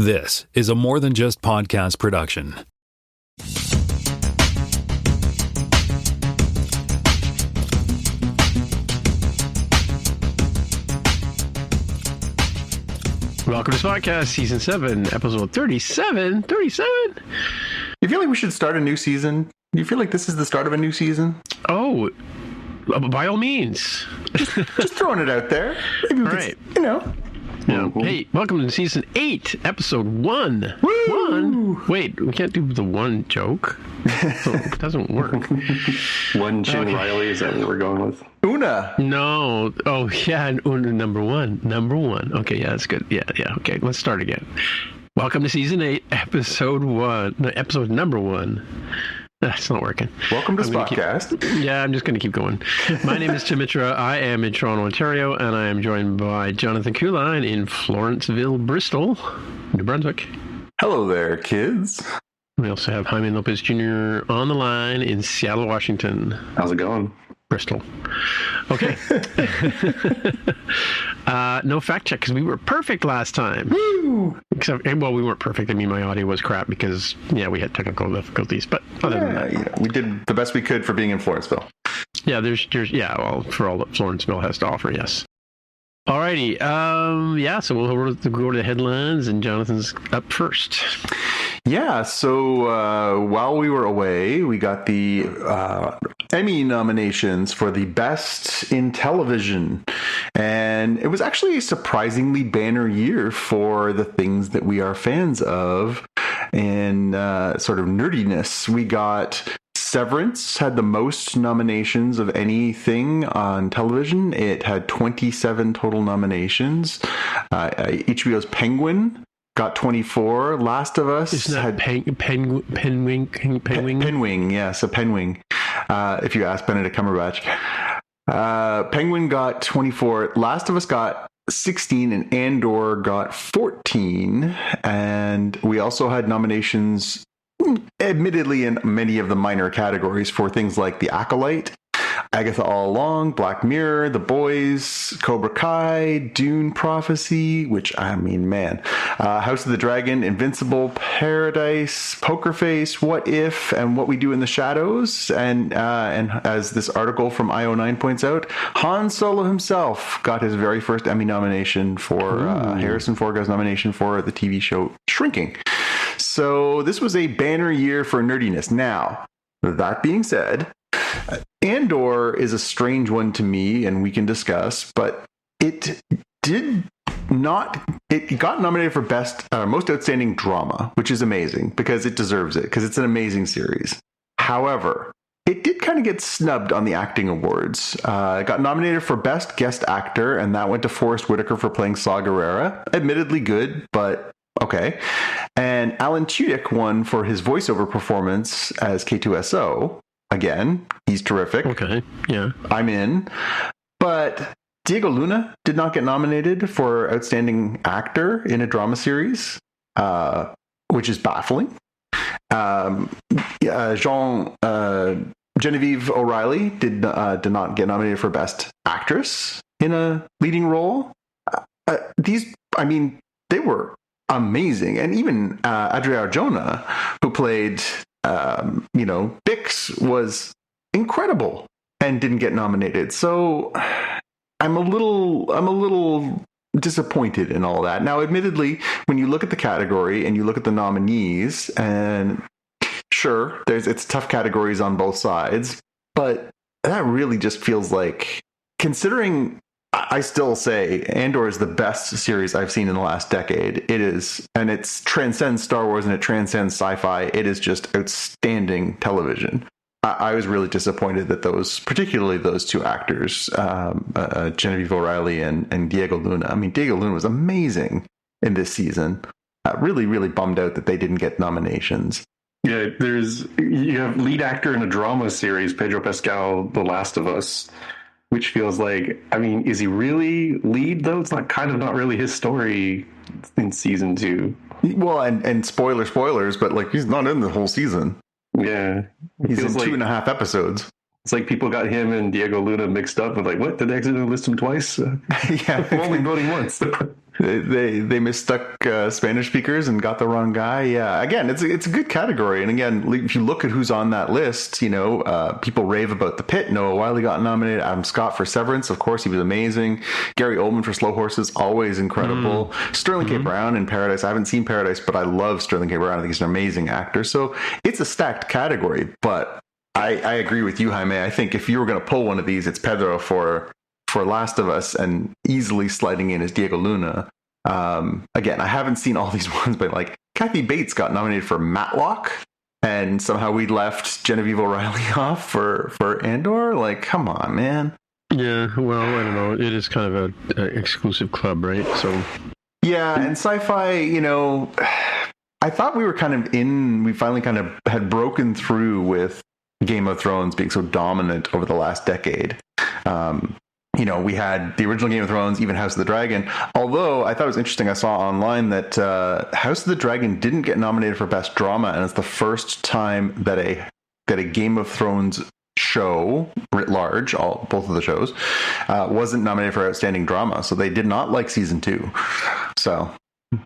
This is a More Than Just Podcast production. Welcome to Podcast Season 7, Episode 37. 37? You feel like we should start a new season? Do you feel like this is the start of a new season? Oh, by all means. Just throwing it out there. Maybe we could, right. you know. Yeah. Hey, welcome to Season 8, Episode 1. Woo! 1? Wait, we can't do the one joke. So it doesn't work. One Chin Riley, is that what we're going with? Una. No. Oh, yeah, Una, number one. Number one. Okay, yeah, that's good. Yeah, okay, let's start again. Welcome to Season 8, Episode 1. No, episode number 1. That's not working. Welcome to Spotcast. Yeah, I'm just going to keep going. My name is Tim Mitra. I am in Toronto, Ontario, and I am joined by Jonathan Kuline in Florenceville, Bristol, New Brunswick. Hello there, kids. We also have Jaime Lopez Jr. on the line in Seattle, Washington. How's it going? Bristol. Okay. No fact check because we were perfect last time. Woo! Except, well, we weren't perfect. I mean, my audio was crap because, we had technical difficulties. But other than that, we did the best we could for being in Florenceville. Yeah, there's for all that Florenceville has to offer, yes. Alrighty, so we'll go to the headlines, and Jonathan's up first. Yeah, so while we were away, we got the Emmy nominations for the Best in Television. And it was actually a surprisingly banner year for the things that we are fans of and sort of nerdiness. We got Severance had the most nominations of anything on television. It had 27 total nominations. HBO's Penguin got 24. Last of Us had Penwing. Yes, a Penwing. If you ask Benedict Cumberbatch. Penguin got 24. Last of Us got 16, and Andor got 14. And we also had nominations, admittedly in many of the minor categories, for things like The Acolyte, Agatha All Along, Black Mirror, The Boys, Cobra Kai, Dune Prophecy, which, I mean, man, House of the Dragon, Invincible, Paradise, Poker Face, What If, and What We Do in the Shadows. And as this article from IO9 points out, Han Solo himself got his very first Emmy nomination for Harrison Ford got his nomination for the TV show Shrinking. So this was a banner year for nerdiness. Now, that being said, Andor is a strange one to me, and we can discuss, but it got nominated for most outstanding drama, which is amazing because it deserves it, because it's an amazing series. However, it did kind of get snubbed on the acting awards. It got nominated for best guest actor, and that went to Forrest Whitaker for playing Saw Gerrera. Admittedly good, but okay. And Alan Tudyk won for his voiceover performance as K2SO. Again, he's terrific. Okay, yeah. I'm in. But Diego Luna did not get nominated for Outstanding Actor in a Drama Series, which is baffling. Genevieve O'Reilly did not get nominated for Best Actress in a Leading Role. They were amazing. And even Adria Arjona, who played Bix, was incredible and didn't get nominated. So I'm a little disappointed in all that. Now, admittedly, when you look at the category and you look at the nominees, and sure, it's tough categories on both sides, but that really just feels like, considering I still say Andor is the best series I've seen in the last decade. It is, and it transcends Star Wars and it transcends sci-fi. It is just outstanding television. I was really disappointed that particularly those two actors, Genevieve O'Reilly and Diego Luna. I mean, Diego Luna was amazing in this season. Really, really bummed out that they didn't get nominations. Yeah, you have lead actor in a drama series, Pedro Pascal, The Last of Us, which feels like, is he really lead, though? It's not really his story in season 2. Well, and spoilers, but he's not in the whole season. Yeah. He's in 2.5 episodes. It's like people got him and Diego Luna mixed up with like, what? Did they accidentally list him twice? Yeah, I'm only voting once. they mistuck Spanish speakers and got the wrong guy. Yeah, again, it's a good category. And again, if you look at who's on that list, people rave about The Pit. Noah Wyle got nominated. Adam Scott for Severance, of course, he was amazing. Gary Oldman for Slow Horses, always incredible. Sterling K. Brown in Paradise. I haven't seen Paradise, but I love Sterling K. Brown. I think he's an amazing actor. So it's a stacked category, but I agree with you, Jaime. I think if you were going to pull one of these, it's Pedro for Last of Us, and easily sliding in as Diego Luna. Again, I haven't seen all these ones, but like Kathy Bates got nominated for Matlock, and somehow we left Genevieve O'Reilly off for Andor. Like, come on, man. Yeah, well, I don't know. It is kind of an exclusive club, right? So yeah, and sci-fi, I thought we finally kind of had broken through with Game of Thrones being so dominant over the last decade. We had the original Game of Thrones, even House of the Dragon. Although I thought it was interesting, I saw online that House of the Dragon didn't get nominated for Best Drama, and it's the first time that a Game of Thrones show, writ large, both of the shows, wasn't nominated for Outstanding Drama. So they did not like season 2. So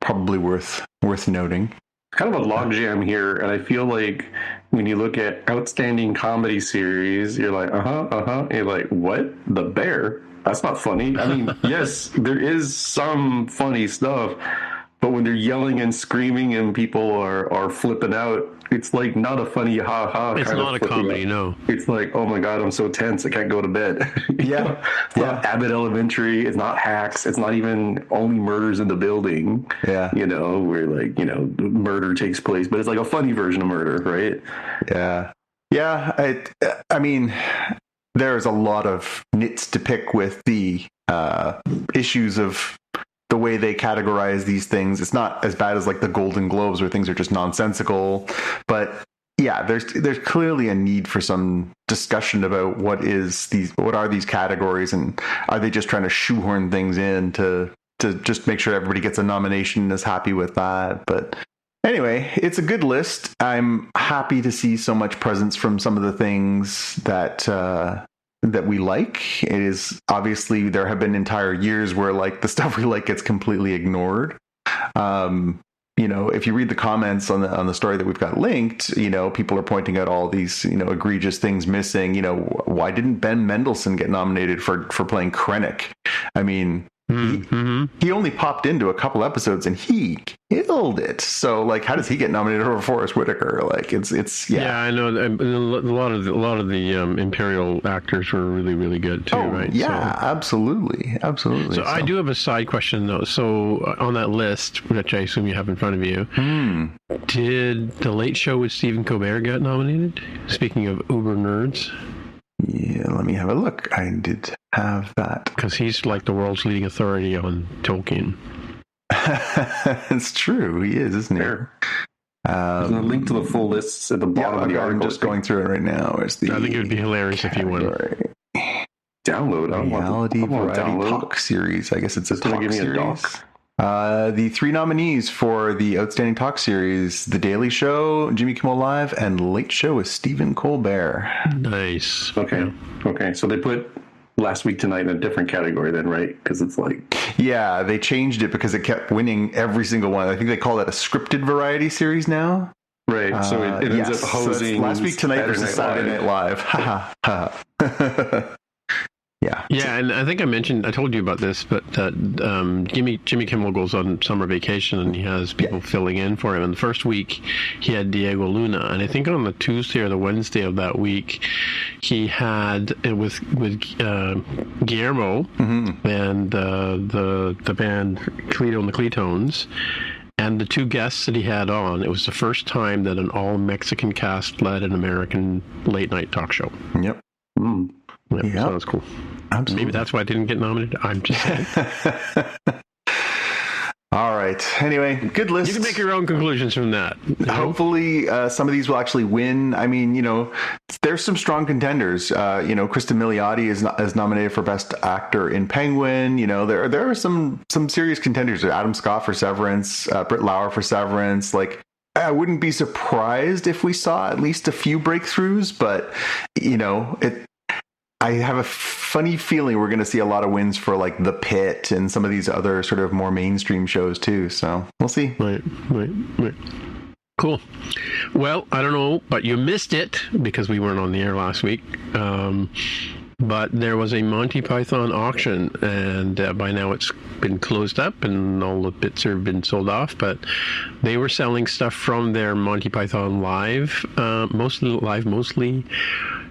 probably worth noting. Kind of a logjam here, and I feel like when you look at outstanding comedy series, you're like, you're like, what? The Bear? That's not funny. I mean, yes, there is some funny stuff, but when they're yelling and screaming and people are flipping out, it's like not a funny ha-ha. It's not a comedy, no. It's like, oh my God, I'm so tense, I can't go to bed. Yeah. It's not Abbott Elementary, it's not Hacks, it's not even Only Murders in the Building. Yeah. Where like, murder takes place, but it's like a funny version of murder, right? Yeah. Yeah. I mean, there's a lot of nits to pick with the issues of the way they categorize these things. It's not as bad as like the Golden Globes where things are just nonsensical, but yeah, there's clearly a need for some discussion about what are these categories, and are they just trying to shoehorn things in to just make sure everybody gets a nomination and is happy with that. But anyway, it's a good list. I'm happy to see so much presence from some of the things that we like. It is obviously, there have been entire years where like the stuff we like gets completely ignored. If you read the comments on the story that we've got linked, people are pointing out all these, egregious things missing. Why didn't Ben Mendelsohn get nominated for playing Krennic? I mean, he only popped into a couple episodes and he killed it. So like, how does he get nominated over Forrest Whitaker? Like it's yeah. Yeah, I know. A lot of the Imperial actors were really, really good too, right? Yeah, so, absolutely. So I do have a side question though. So on that list, which I assume you have in front of you, did The Late Show with Stephen Colbert get nominated? Speaking of uber nerds. Yeah, let me have a look. I did have that. Because he's like the world's leading authority on Tolkien. It's true. He is, isn't he? There's a link to the full lists at the bottom of the article. I'm just going through it right now. I think it would be hilarious if you won. Download. Reality variety talk series. I guess it's a talk series. The 3 nominees for the Outstanding Talk Series: The Daily Show, Jimmy Kimmel Live, and Late Show with Stephen Colbert. Nice. Okay. So they put Last Week Tonight in a different category then, right? Because it's like... Yeah, they changed it because it kept winning every single one. I think they call it a scripted variety series now. Right, so it ends up hosing... So Last Week Tonight versus Saturday Night Live. Yeah, and I think I told you about this, but Jimmy Kimmel goes on summer vacation and he has people filling in for him. And the first week he had Diego Luna, and I think on the Tuesday or the Wednesday of that week he had with Guillermo and the band Cleto and the Cletones. And the 2 guests that he had on, it was the first time that an all-Mexican cast led an American late-night talk show. Yep. Yeah, so that's cool. Absolutely. Maybe that's why I didn't get nominated. I'm just saying. All right. Anyway, good list. You can make your own conclusions from that. Hopefully, some of these will actually win. I mean, there's some strong contenders. Kristen Milioti is nominated for Best Actor in Penguin. There are some serious contenders. Adam Scott for Severance, Britt Lauer for Severance. Like, I wouldn't be surprised if we saw at least a few breakthroughs, but I have a funny feeling we're going to see a lot of wins for like The Pit and some of these other sort of more mainstream shows too. So we'll see. Right. Cool. Well, I don't know, but you missed it because we weren't on the air last week. But there was a Monty Python auction, and by now it's been closed up and all the bits have been sold off. But they were selling stuff from their Monty Python mostly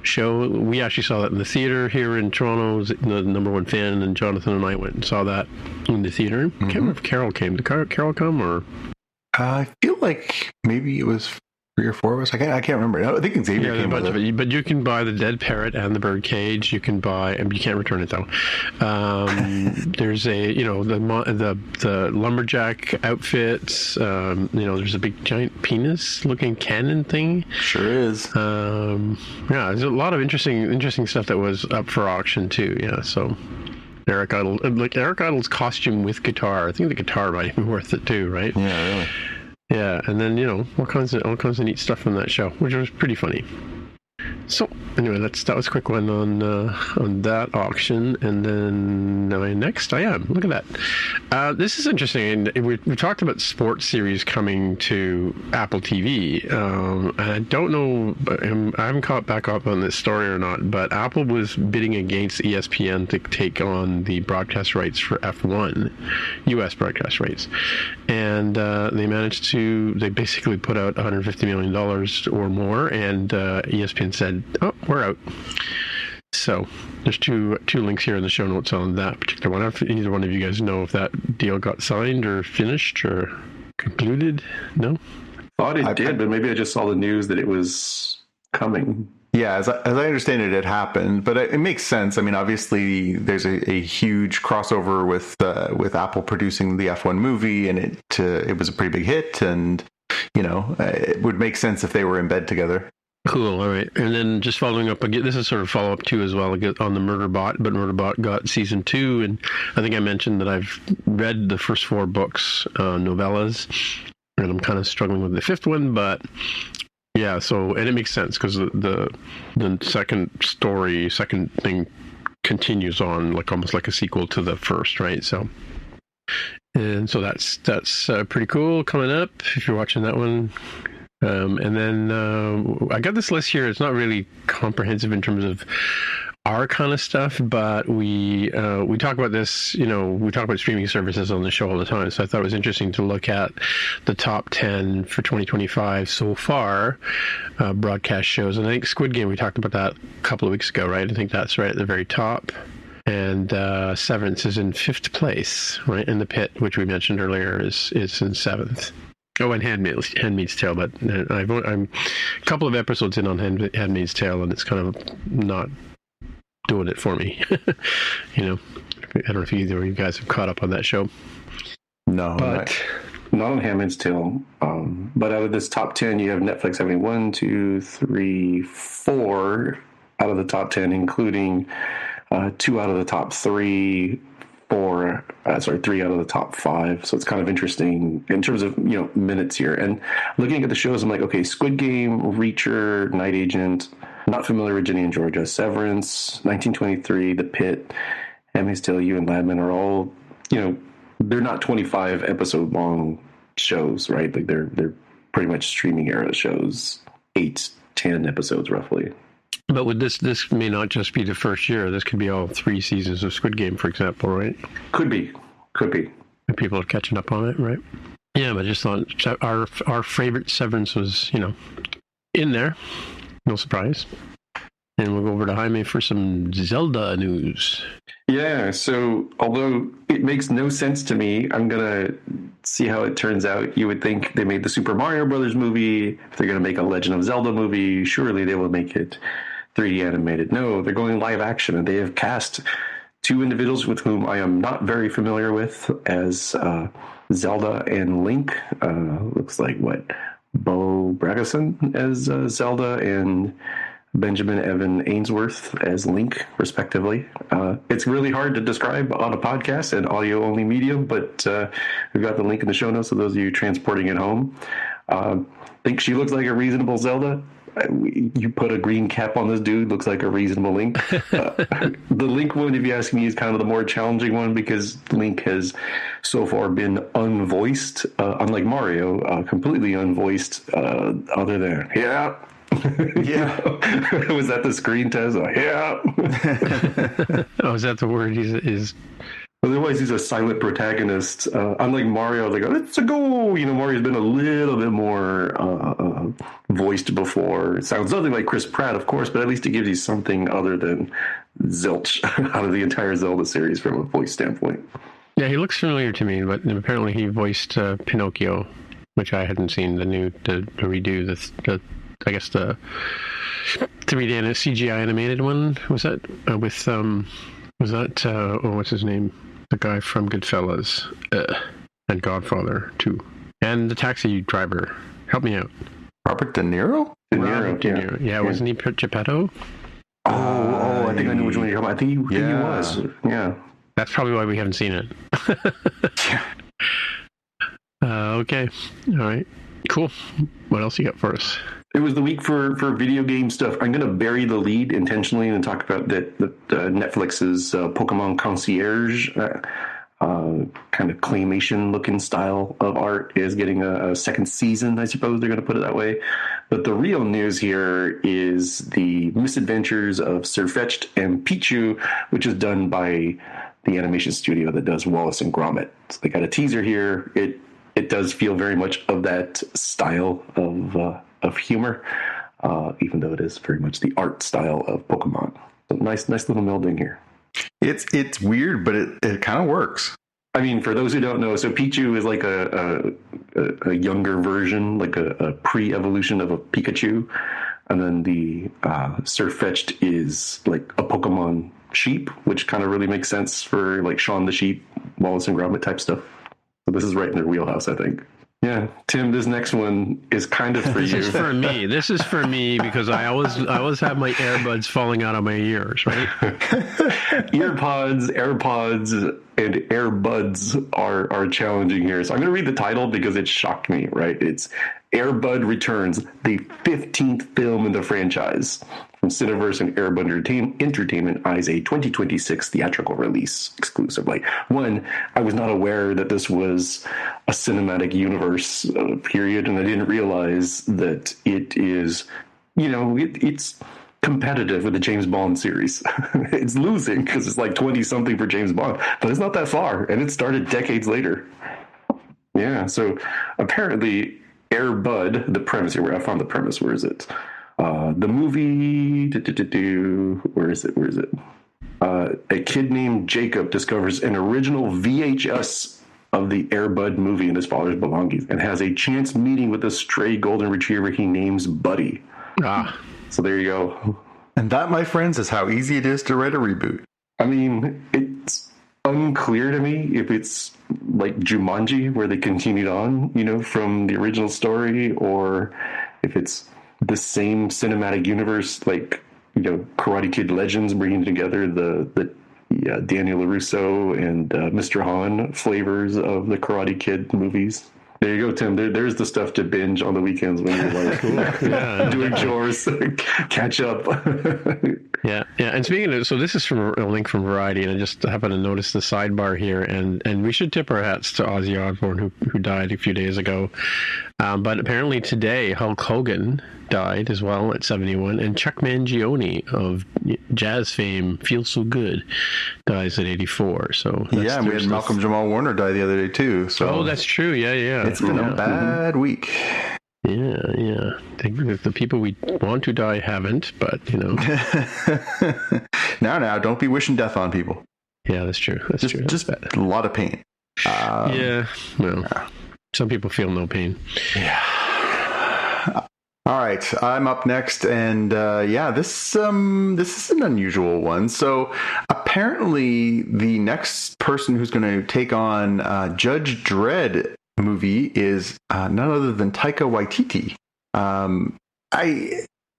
show. We actually saw that in the theater here in Toronto. The number one fan, and Jonathan and I went and saw that in the theater. I can't remember if Carol came. Did Carol come or? I feel like maybe it was 3 or 4 of us. I can't remember. I think Xavier came with it. But you can buy the dead parrot and the bird cage. You can buy, and you can't return it though. There's the lumberjack outfits. There's a big giant penis looking cannon thing. Sure is. There's a lot of interesting stuff that was up for auction too. Yeah, so. Eric Idle's costume with guitar. I think the guitar might be worth it too, right? Yeah, really. Yeah, and then all kinds of neat stuff from that show, which was pretty funny. So anyway, that was a quick one on that auction, and then next I am. Look at that. This is interesting. And we talked about sports series coming to Apple TV. And I don't know. I haven't caught back up on this story or not. But Apple was bidding against ESPN to take on the broadcast rights for F1, U.S. broadcast rights, and they managed to. They basically put out $150 million or more, and ESPN said, "Oh, we're out." So there's two links here in the show notes on that particular one. If either one of you guys know if that deal got signed or finished or concluded. No? Thought it did, but maybe I just saw the news that it was coming. Yeah, as I understand it, it happened, but it makes sense. I mean, obviously, there's a huge crossover with Apple producing the F1 movie, and it was a pretty big hit, and it would make sense if they were in bed together. Cool. All right. And then just following up again, this is sort of follow up too as well on the Murderbot, but Murderbot got season 2. And I think I mentioned that I've read the first 4 books, novellas, and I'm kind of struggling with the 5th one, but yeah. So, and it makes sense because the second thing continues on like almost like a sequel to the first, right? So, and so that's pretty cool coming up if you're watching that one. And then I got this list here. It's not really comprehensive in terms of our kind of stuff, but we talk about this. We talk about streaming services on the show all the time. So I thought it was interesting to look at the top 10 for 2025 so far, broadcast shows. And I think Squid Game, we talked about that a couple of weeks ago, right? I think that's right at the very top. And Severance is in 5th place, right? And The Pit, which we mentioned earlier, is in 7th. Oh, and Handmaid's Tale, but I'm a couple of episodes in on Handmaid's Tale, and it's kind of not doing it for me. I don't know if either of you guys have caught up on that show. No, but not on Handmaid's Tale. But out of this top 10, you have Netflix having 1, 2, 3, 4 out of the top 10, including 2 out of the top 3. 3 out of the top 5. So it's kind of interesting in terms of, minutes here. And looking at the shows, I'm like, okay, Squid Game, Reacher, Night Agent, Not Familiar with Ginny and Georgia, Severance, 1923, The Pit, Handmaid's Tale, You and Ladman are all, they're not 25 episode long shows, right? Like they're pretty much streaming era shows, 8-10 episodes roughly. But with this may not just be the first year. This could be all 3 seasons of Squid Game, for example, right? Could be. And people are catching up on it, right? Yeah, but I just thought our favorite Severance was, in there. No surprise. And we'll go over to Jaime for some Zelda news. Yeah, so although it makes no sense to me, I'm going to see how it turns out. You would think they made the Super Mario Brothers movie. If they're going to make a Legend of Zelda movie, surely they will make it 3D animated. No, they're going live action, and they have cast 2 individuals with whom I am not very familiar with as Zelda and Link. Looks like, Bo Bragason as Zelda and Benjamin Evan Ainsworth as Link, respectively. It's really hard to describe on a podcast and audio-only medium, but we've got the link in the show notes for those of you transporting it home. Think she looks like a reasonable Zelda. You put a green cap on this dude, looks like a reasonable Link. The Link one, if you ask me, is kind of the more challenging one because Link has so far been unvoiced, unlike Mario, completely unvoiced, other than, yeah. Yeah. Was that the screen test? Yeah. Oh, is that the word? Is Otherwise, he's a silent protagonist. Unlike Mario, like, let's go. Mario's been a little bit more voiced before. It sounds nothing like Chris Pratt, of course, but at least it gives you something other than zilch out of the entire Zelda series from a voice standpoint. Yeah, he looks familiar to me, but apparently he voiced Pinocchio, which I hadn't seen the redo, the 3D and CGI animated one. Was that what's his name? The guy from Goodfellas and Godfather 2. And the taxi driver. Help me out. Robert De Niro? De Niro. Yeah, wasn't he Geppetto? Oh, I think I know which one you're talking about. I think he was. Yeah. That's probably why we haven't seen it. Okay. All right. Cool. What else you got for us? It was the week for video game stuff. I'm going to bury the lead intentionally and talk about that Netflix's Pokemon Concierge kind of claymation-looking style of art is getting a second season, I suppose they're going to put it that way. But the real news here is the misadventures of Sirfetch'd and Pichu, which is done by the animation studio that does Wallace and Gromit. So they got a teaser here. It does feel very much of that style of humor, even though it is very much the art style of Pokemon. So nice little melding here. It's weird, but it kind of works. I mean, for those who don't know, so Pichu is like a younger version, like a pre-evolution of a Pikachu, and then the Sirfetch'd is like a Pokemon sheep, which kind of really makes sense for like Shaun the Sheep, Wallace and Gromit type stuff. So this is right in their wheelhouse, I think. Yeah, Tim, this next one is kind of for you. This is for me. This is for me because I always have my earbuds falling out of my ears, right? AirPods, and AirBuds are challenging here. So I'm going to read the title because it shocked me, right? It's AirBud Returns, the 15th film in the franchise. From Cineverse and Airbud Entertainment eyes a 2026 theatrical release exclusively. One, I was not aware that this was a cinematic universe period, and I didn't realize that it is, it's competitive with the James Bond series. It's losing because it's like 20-something for James Bond, but it's not that far, and it started decades later. Yeah, so apparently Airbud, the premise here, where I found the premise, where is it? The movie, where is it? A kid named Jacob discovers an original VHS of the Airbud movie in his father's belongings and has a chance meeting with a stray golden retriever he names Buddy. So there you go. And that, my friends, is how easy it is to write a reboot. I mean, it's unclear to me if it's like Jumanji, where they continued on, from the original story, or if it's the same cinematic universe, like Karate Kid Legends, bringing together the Daniel LaRusso and Mr. Han flavors of the Karate Kid movies. There you go, Tim. There's the stuff to binge on the weekends when you're like doing chores, catch up. Yeah. And speaking of, so this is from a link from Variety, and I just happened to notice the sidebar here, and we should tip our hats to Ozzy Osbourne, who died a few days ago. But apparently today, Hulk Hogan died as well at 71, and Chuck Mangione of jazz fame, Feels So Good, dies at 84. So we had Malcolm Jamal Warner die the other day too. So that's true. Yeah. It's been a bad week. Yeah. The people we want to die haven't, but Now, don't be wishing death on people. Yeah, that's true. That's true. Just a lot of pain. Some people feel no pain. Yeah. All right, I'm up next, and this is an unusual one. So apparently, the next person who's going to take on Judge Dredd movie is none other than Taika Waititi.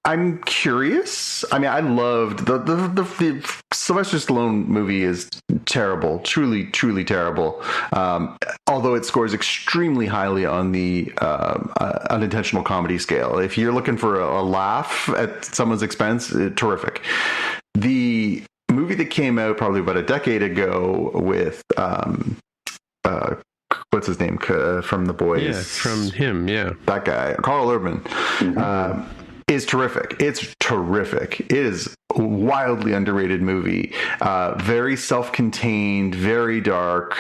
I'm curious. I mean, I loved the Sylvester Stallone movie is terrible, truly terrible. Although it scores extremely highly on the unintentional comedy scale. If you're looking for a laugh at someone's expense, terrific. The movie that came out probably about a decade ago with what's his name from The Boys? Yeah, from him. Yeah, that guy, Carl Urban. Is terrific. It's terrific. It is a wildly underrated movie. Very self-contained, very dark,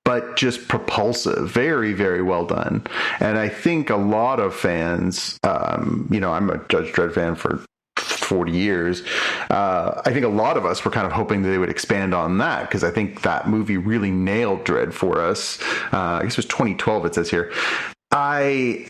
but just propulsive. Very, very well done. And I think a lot of fans, I'm a Judge Dredd fan for 40 years. I think a lot of us were kind of hoping that they would expand on that, because I think that movie really nailed Dredd for us. I guess it was 2012, it says here. I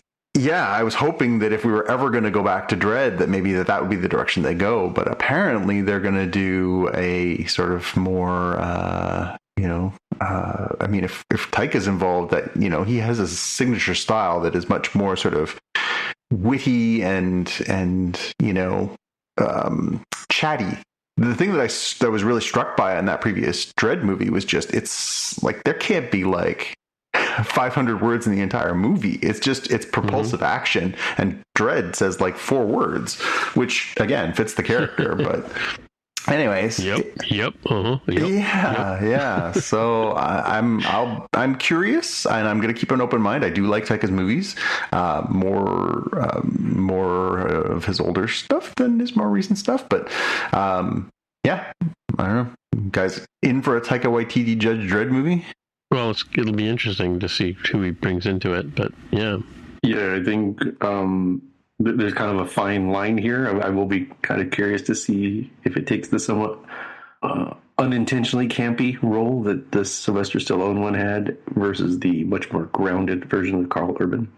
was hoping that if we were ever going to go back to Dredd, that maybe that would be the direction they go. But apparently they're going to do a sort of more, I mean, if Taika's involved, that, he has a signature style that is much more sort of witty and chatty. The thing that was really struck by in that previous Dredd movie was just, it's like, there can't be like 500 words in the entire movie. It's propulsive action, and Dredd says like 4 words, which again fits the character. But anyways, yep. So I'm curious, and I'm going to keep an open mind. I do like Taika's movies, more of his older stuff than his more recent stuff. But I don't know, guys, in for a Taika Waititi Judge Dredd movie? Well, it'll be interesting to see who he brings into it, but yeah. Yeah, I think there's kind of a fine line here. I will be kind of curious to see if it takes the somewhat unintentionally campy role that the Sylvester Stallone one had versus the much more grounded version of Carl Urban.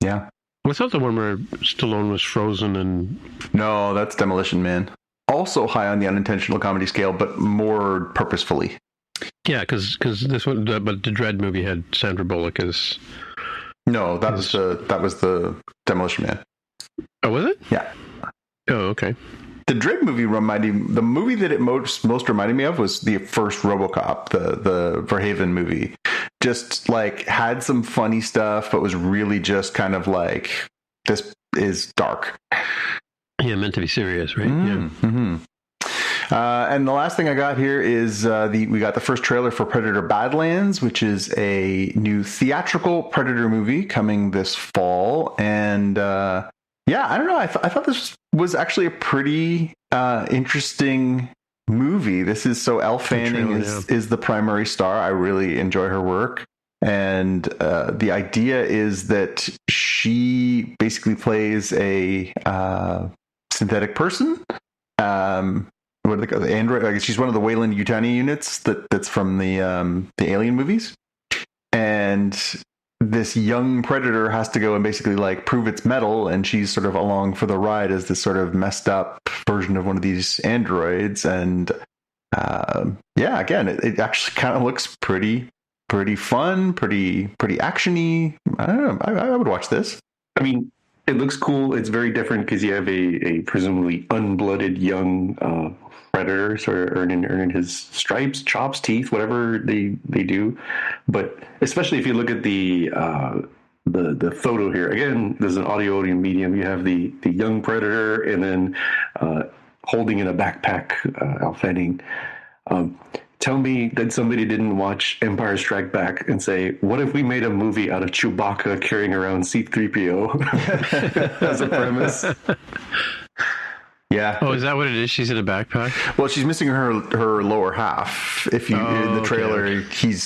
Yeah. Was that the one where Stallone was frozen and... No, that's Demolition Man. Also high on the unintentional comedy scale, but more purposefully. Yeah, because this one, but the Dredd movie had Sandra Bullock as... No, that was the Demolition Man. Oh, was it? Yeah. Oh, okay. The Dredd movie the movie that it most reminded me of was the first RoboCop, the Verhaven movie. Just like had some funny stuff, but was really just kind of like, this is dark. Yeah, meant to be serious, right? Yeah. Mm-hmm. And the last thing I got here is we got the first trailer for Predator Badlands, which is a new theatrical Predator movie coming this fall. And I don't know. I thought this was actually a pretty interesting movie. This is Elle Fanning is the primary star. I really enjoy her work. And the idea is that she basically plays a synthetic person. What do they call the android? I guess she's one of the Weyland-Yutani units that's from the Alien movies. And this young Predator has to go and basically like prove its mettle, and she's sort of along for the ride as this sort of messed up version of one of these androids. And again, it actually kind of looks pretty fun, pretty actiony. I don't know. I would watch this. I mean, it looks cool. It's very different because you have a presumably unblooded young Predator sort of earning his stripes, chops, teeth, whatever they do. But especially if you look at the photo here, again, there's an audio medium. You have the young Predator, and then holding in a backpack, Elle Fanning. Tell me that somebody didn't watch Empire Strike Back and say, what if we made a movie out of Chewbacca carrying around C-3PO as a premise? Yeah. Oh, is that what it is? She's in a backpack? Well, she's missing her lower half. If you in the trailer, okay.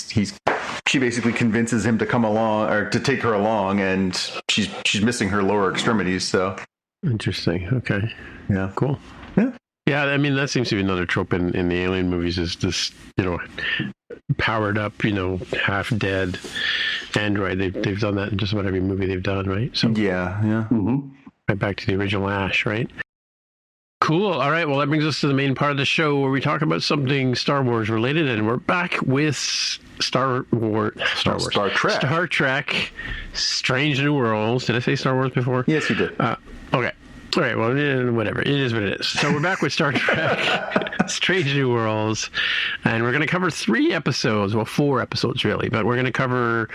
She basically convinces him to come along or to take her along, and she's missing her lower extremities. So interesting. Okay. Yeah. Cool. Yeah. Yeah, I mean, that seems to be another trope in the Alien movies, is this, powered up, half dead android. They've done that in just about every movie they've done, right? So yeah. Mm-hmm. Right back to the original Ash, right? Cool. All right. Well, that brings us to the main part of the show where we talk about something Star Wars related, and we're back with Star Trek, Strange New Worlds. Did I say Star Wars before? Yes, you did. Okay. All right, well, whatever. It is what it is. So we're back with Star Trek Strange New Worlds, and we're going to cover 3 episodes. Well, 4 episodes, really. But we're going to cover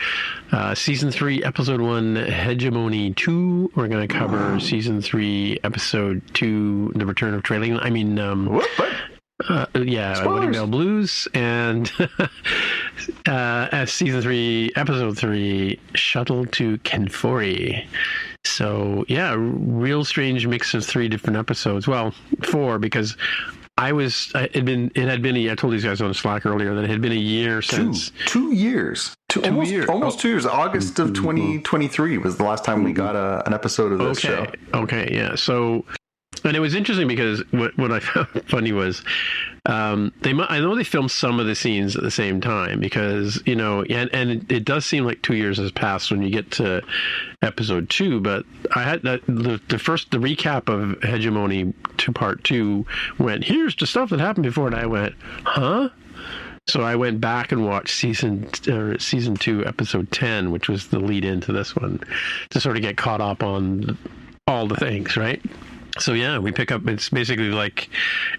Season 3, Episode 1, Hegemony 2. We're going to cover Season 3, Episode 2, The Return of Trailing. What? Wedding Bell Blues, and Season 3, Episode 3, Shuttle to Kenfori. So, yeah, real strange mix of 3 different episodes. Well, 4, because I told these guys on Slack earlier that it had been a year since. 2 years. Almost 2 years. August of 2023 was the last time we got an episode of this show. Okay, yeah. So, and it was interesting because what I found funny was I know they filmed some of the scenes at the same time because, and it does seem like 2 years has passed when you get to episode 2, but I had the recap of Hegemony to part 2 went, here's the stuff that happened before, and I went, huh? So I went back and watched season 2, episode 10, which was the lead into this one, to sort of get caught up on all the things, right? So yeah, we pick up. It's basically like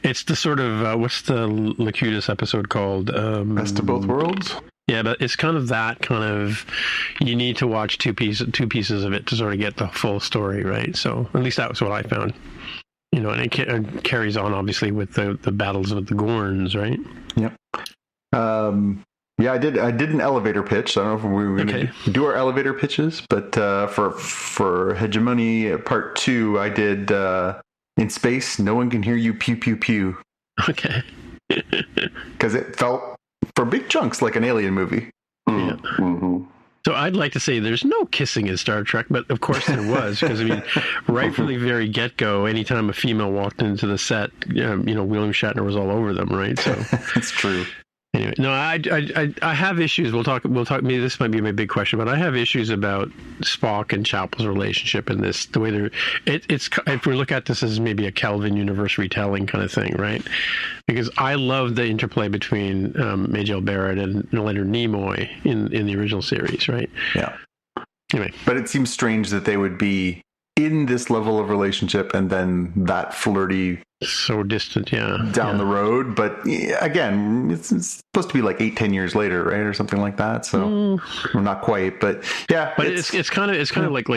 it's the sort of what's the Locutus episode called? Best of Both Worlds. Yeah, but it's kind of that kind of. You need to watch two pieces of it to sort of get the full story, right? So at least that was what I found. And it carries on obviously with the battles with the Gorns, right? Yep. Yeah, I did an elevator pitch. I don't know if we were going to do our elevator pitches, but for Hegemony Part 2, I did in space, no one can hear you pew pew pew. Okay. Because it felt, for big chunks, like an alien movie. Yeah. Mm-hmm. So I'd like to say there's no kissing in Star Trek, but of course there was, because right from the very get-go, anytime a female walked into the set, William Shatner was all over them, right? So it's true. Anyway, no, I have issues. We'll talk. Maybe this might be my big question, but I have issues about Spock and Chapel's relationship in this. The way it's if we look at this as maybe a Kelvin universe retelling kind of thing, right? Because I love the interplay between Majel Barrett and Leonard Nimoy in the original series, right? Yeah. Anyway, but it seems strange that they would be in this level of relationship and then that flirty, so distant, down the road. But again, it's supposed to be like 8-10 years later, right, or something like that. So we're not quite, but yeah. But it's kind of like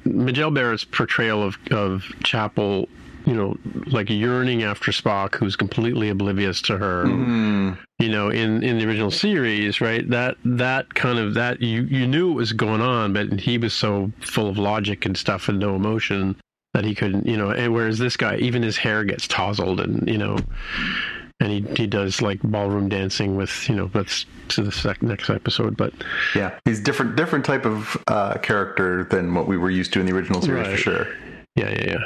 Majel Barrett's portrayal of Chapel, like yearning after Spock, who's completely oblivious to her. Mm. In the original series, right? That kind of that you knew what was going on, but he was so full of logic and stuff and no emotion that he couldn't, and whereas this guy, even his hair gets tousled and, and he does like ballroom dancing with, that's to the next episode, but yeah, he's different type of character than what we were used to in the original series, right. For sure. Yeah.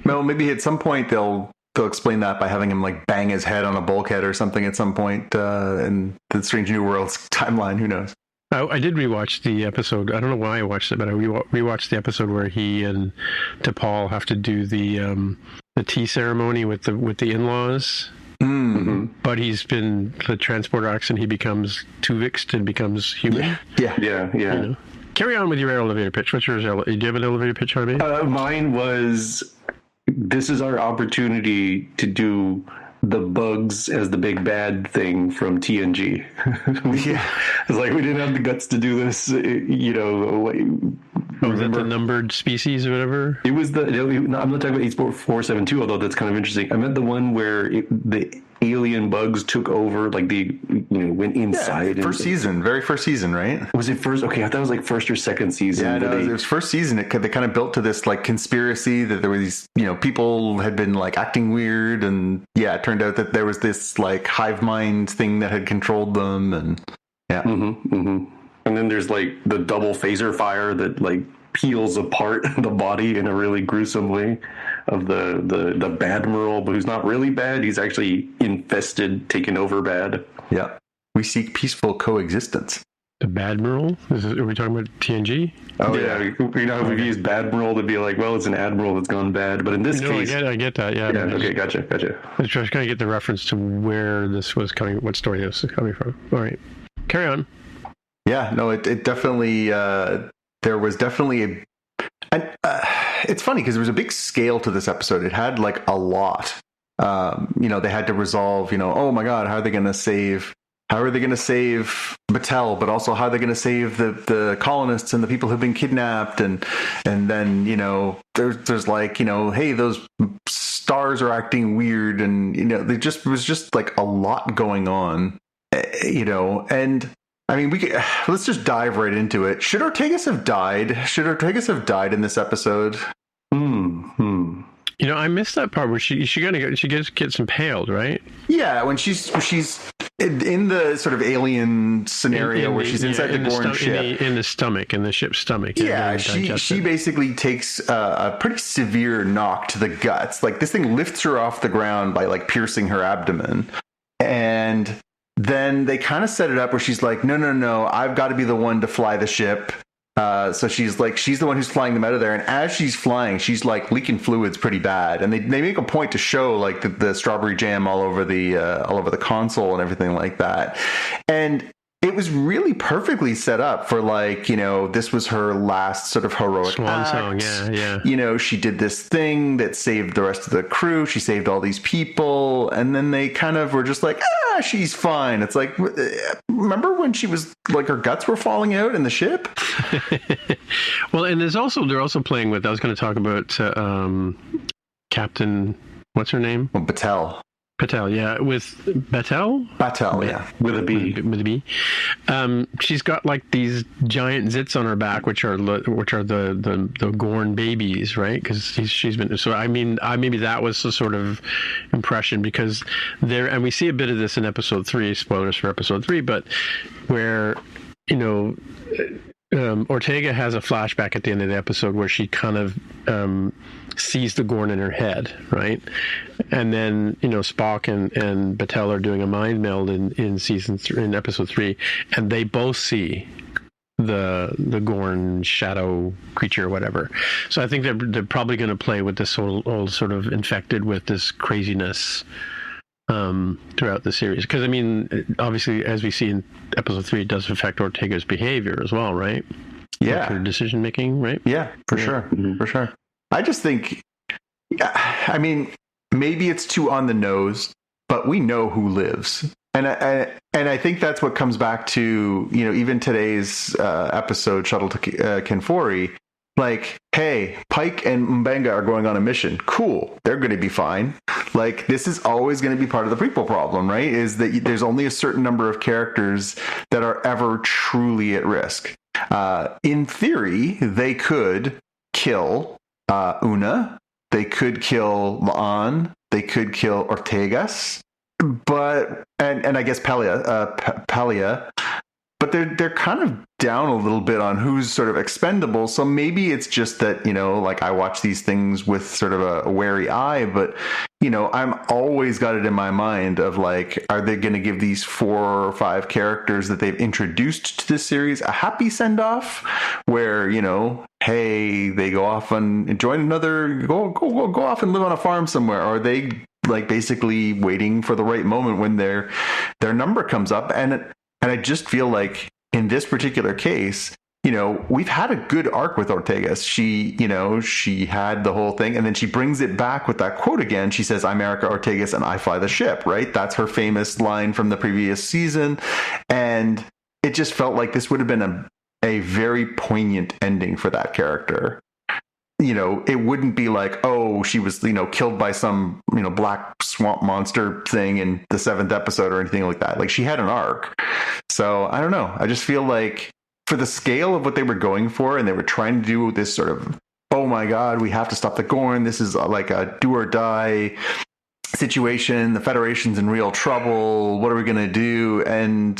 Well, maybe at some point they'll explain that by having him like bang his head on a bulkhead or something at some point in the Strange New Worlds timeline. Who knows? I did rewatch the episode. I don't know why I watched it, but I rewatched the episode where he and T'Pol have to do the tea ceremony with the in-laws. Mm-hmm. But he's been the transporter accent. He becomes Tuvixed and becomes human. Yeah. Carry on with your elevator pitch. What's yours? Do you have an elevator pitch, Harvey? Mine was, this is our opportunity to do the bugs as the big bad thing from TNG. It's like we didn't have the guts to do this, was that the numbered species or whatever? It was I'm not talking about 8472, although that's kind of interesting. I meant the one where the alien bugs took over, like they went inside. Yeah, very first season, right? Was it first? Okay, I thought it was like first or second season. Yeah, no, it was first season. They kind of built to this like conspiracy that there were these, people had been like acting weird, and it turned out that there was this like hive mind thing that had controlled them, and and then there's like the double phaser fire that like peels apart the body in a really gruesome way of the Badmiral, but who's not really bad. He's actually infested, taken over bad. Yeah. We seek peaceful coexistence. The Badmiral? Are we talking about TNG? Oh, yeah. We've used Badmiral to be like, well, it's an admiral that's gone bad. But in this case... I get that, yeah. Okay, gotcha. I was just trying to get the reference to where this was coming, what story this is coming from. All right. Carry on. Yeah, no, it definitely... there was definitely it's funny because there was a big scale to this episode. It had like a lot. They had to resolve, oh my God, how are they going to save Battelle, but also how are they going to save the colonists and the people who've been kidnapped, and then there's like hey, those stars are acting weird, and it was just like a lot going on, and I mean let's just dive right into it. Should Ortegas have died in this episode? I missed that part where she gets impaled, right? Yeah, when she's in the sort of alien scenario where she's inside the Gorn ship. In the ship's stomach. Yeah, she basically takes a pretty severe knock to the guts. Like, this thing lifts her off the ground by like piercing her abdomen. And then they kind of set it up where she's like, no, I've got to be the one to fly the ship. So she's the one who's flying them out of there, and as she's flying, she's like leaking fluids pretty bad, and they make a point to show like the strawberry jam all over the console and everything like that, and it was really perfectly set up for like this was her last sort of heroic swan act. Song, yeah. She did this thing that saved the rest of the crew. She saved all these people, and then they kind of were just like, she's fine. It's like, remember when she was like her guts were falling out in the ship? Well, and they're also playing with. I was going to talk about Captain. What's her name? Well, Battelle, yeah, with Battelle, yeah, with a B. With a B. She's got like these giant zits on her back, which are the Gorn babies, right? Because she's been. So I mean, maybe that was the sort of impression, because there, and we see a bit of this in episode 3. Spoilers for episode 3, but where Ortega has a flashback at the end of the episode where she kind of sees the Gorn in her head, right? And then Spock and Battelle are doing a mind meld in season 3, in episode 3, and they both see the Gorn shadow creature or whatever. So I think they're probably going to play with this whole sort of infected with this craziness throughout the series, because I mean, obviously, as we see in episode 3, it does affect Ortega's behavior as well, right? Yeah, like her decision making, right? Yeah, for sure, for sure. I just think, I mean, maybe it's too on the nose, but we know who lives, and I think that's what comes back to even today's episode, Shuttle to Kenfori. Like, hey, Pike and M'Benga are going on a mission. Cool. They're going to be fine. Like, this is always going to be part of the prequel problem, right? Is that there's only a certain number of characters that are ever truly at risk. In theory, they could kill Una. They could kill La'an. They could kill Ortegas. But, and I guess Pelia. But they're kind of down a little bit on who's sort of expendable. So maybe it's just that, like, I watch these things with sort of a wary eye, but, I'm always got it in my mind of like, are they going to give these 4 or 5 characters that they've introduced to this series a happy send off where, hey, they go off and join another, go off and live on a farm somewhere? Or are they like basically waiting for the right moment when their number comes up? And I just feel like in this particular case, we've had a good arc with Ortegas. She had the whole thing, and then she brings it back with that quote again. She says, "I'm Erica Ortegas and I fly the ship," right? That's her famous line from the previous season. And it just felt like this would have been a very poignant ending for that character. It wouldn't be like, oh, she was, killed by some, black swamp monster thing in the 7th episode or anything like that. Like, she had an arc. So I don't know. I just feel like for the scale of what they were going for, and they were trying to do this sort of, oh my God, we have to stop the Gorn. This is like a do or die situation. The Federation's in real trouble. What are we going to do? And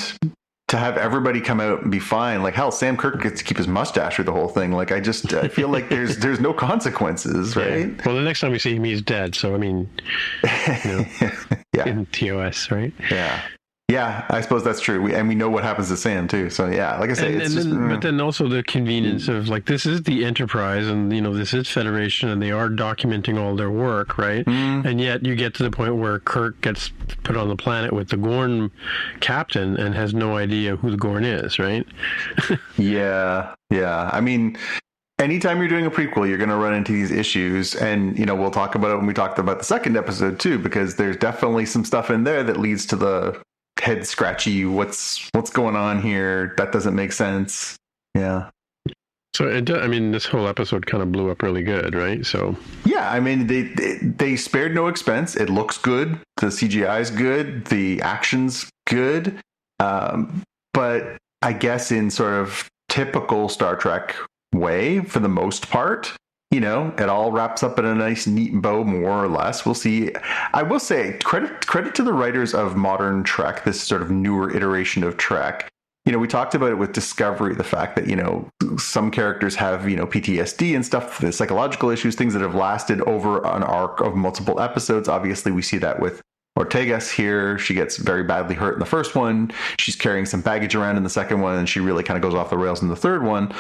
to have everybody come out and be fine, like, hell, Sam Kirk gets to keep his mustache through the whole thing. Like, I feel like there's no consequences, right? Yeah. Well, the next time we see him, he's dead. So I mean, yeah, in TOS, right? Yeah, I suppose that's true. We know what happens to Sam too. So yeah, like I say, but then also the convenience of like, this is the Enterprise, and this is Federation, and they are documenting all their work, right? And yet you get to the point where Kirk gets put on the planet with the Gorn captain and has no idea who the Gorn is, right? yeah. I mean, anytime you're doing a prequel, you're going to run into these issues. And, we'll talk about it when we talked about the second episode too, because there's definitely some stuff in there that leads to the head scratchy. What's going on here? That doesn't make sense. Yeah. So this whole episode kind of blew up really good, right? So yeah, they spared no expense. It looks good. The CGI is good. The action's good. But I guess in sort of typical Star Trek way, for the most part, it all wraps up in a nice, neat bow, more or less. We'll see. I will say credit to the writers of modern Trek, this sort of newer iteration of Trek. We talked about it with Discovery, the fact that, some characters have, PTSD and stuff, the psychological issues, things that have lasted over an arc of multiple episodes. Obviously, we see that with Ortegas here. She gets very badly hurt in the first one. She's carrying some baggage around in the second one, and she really kind of goes off the rails in the third one.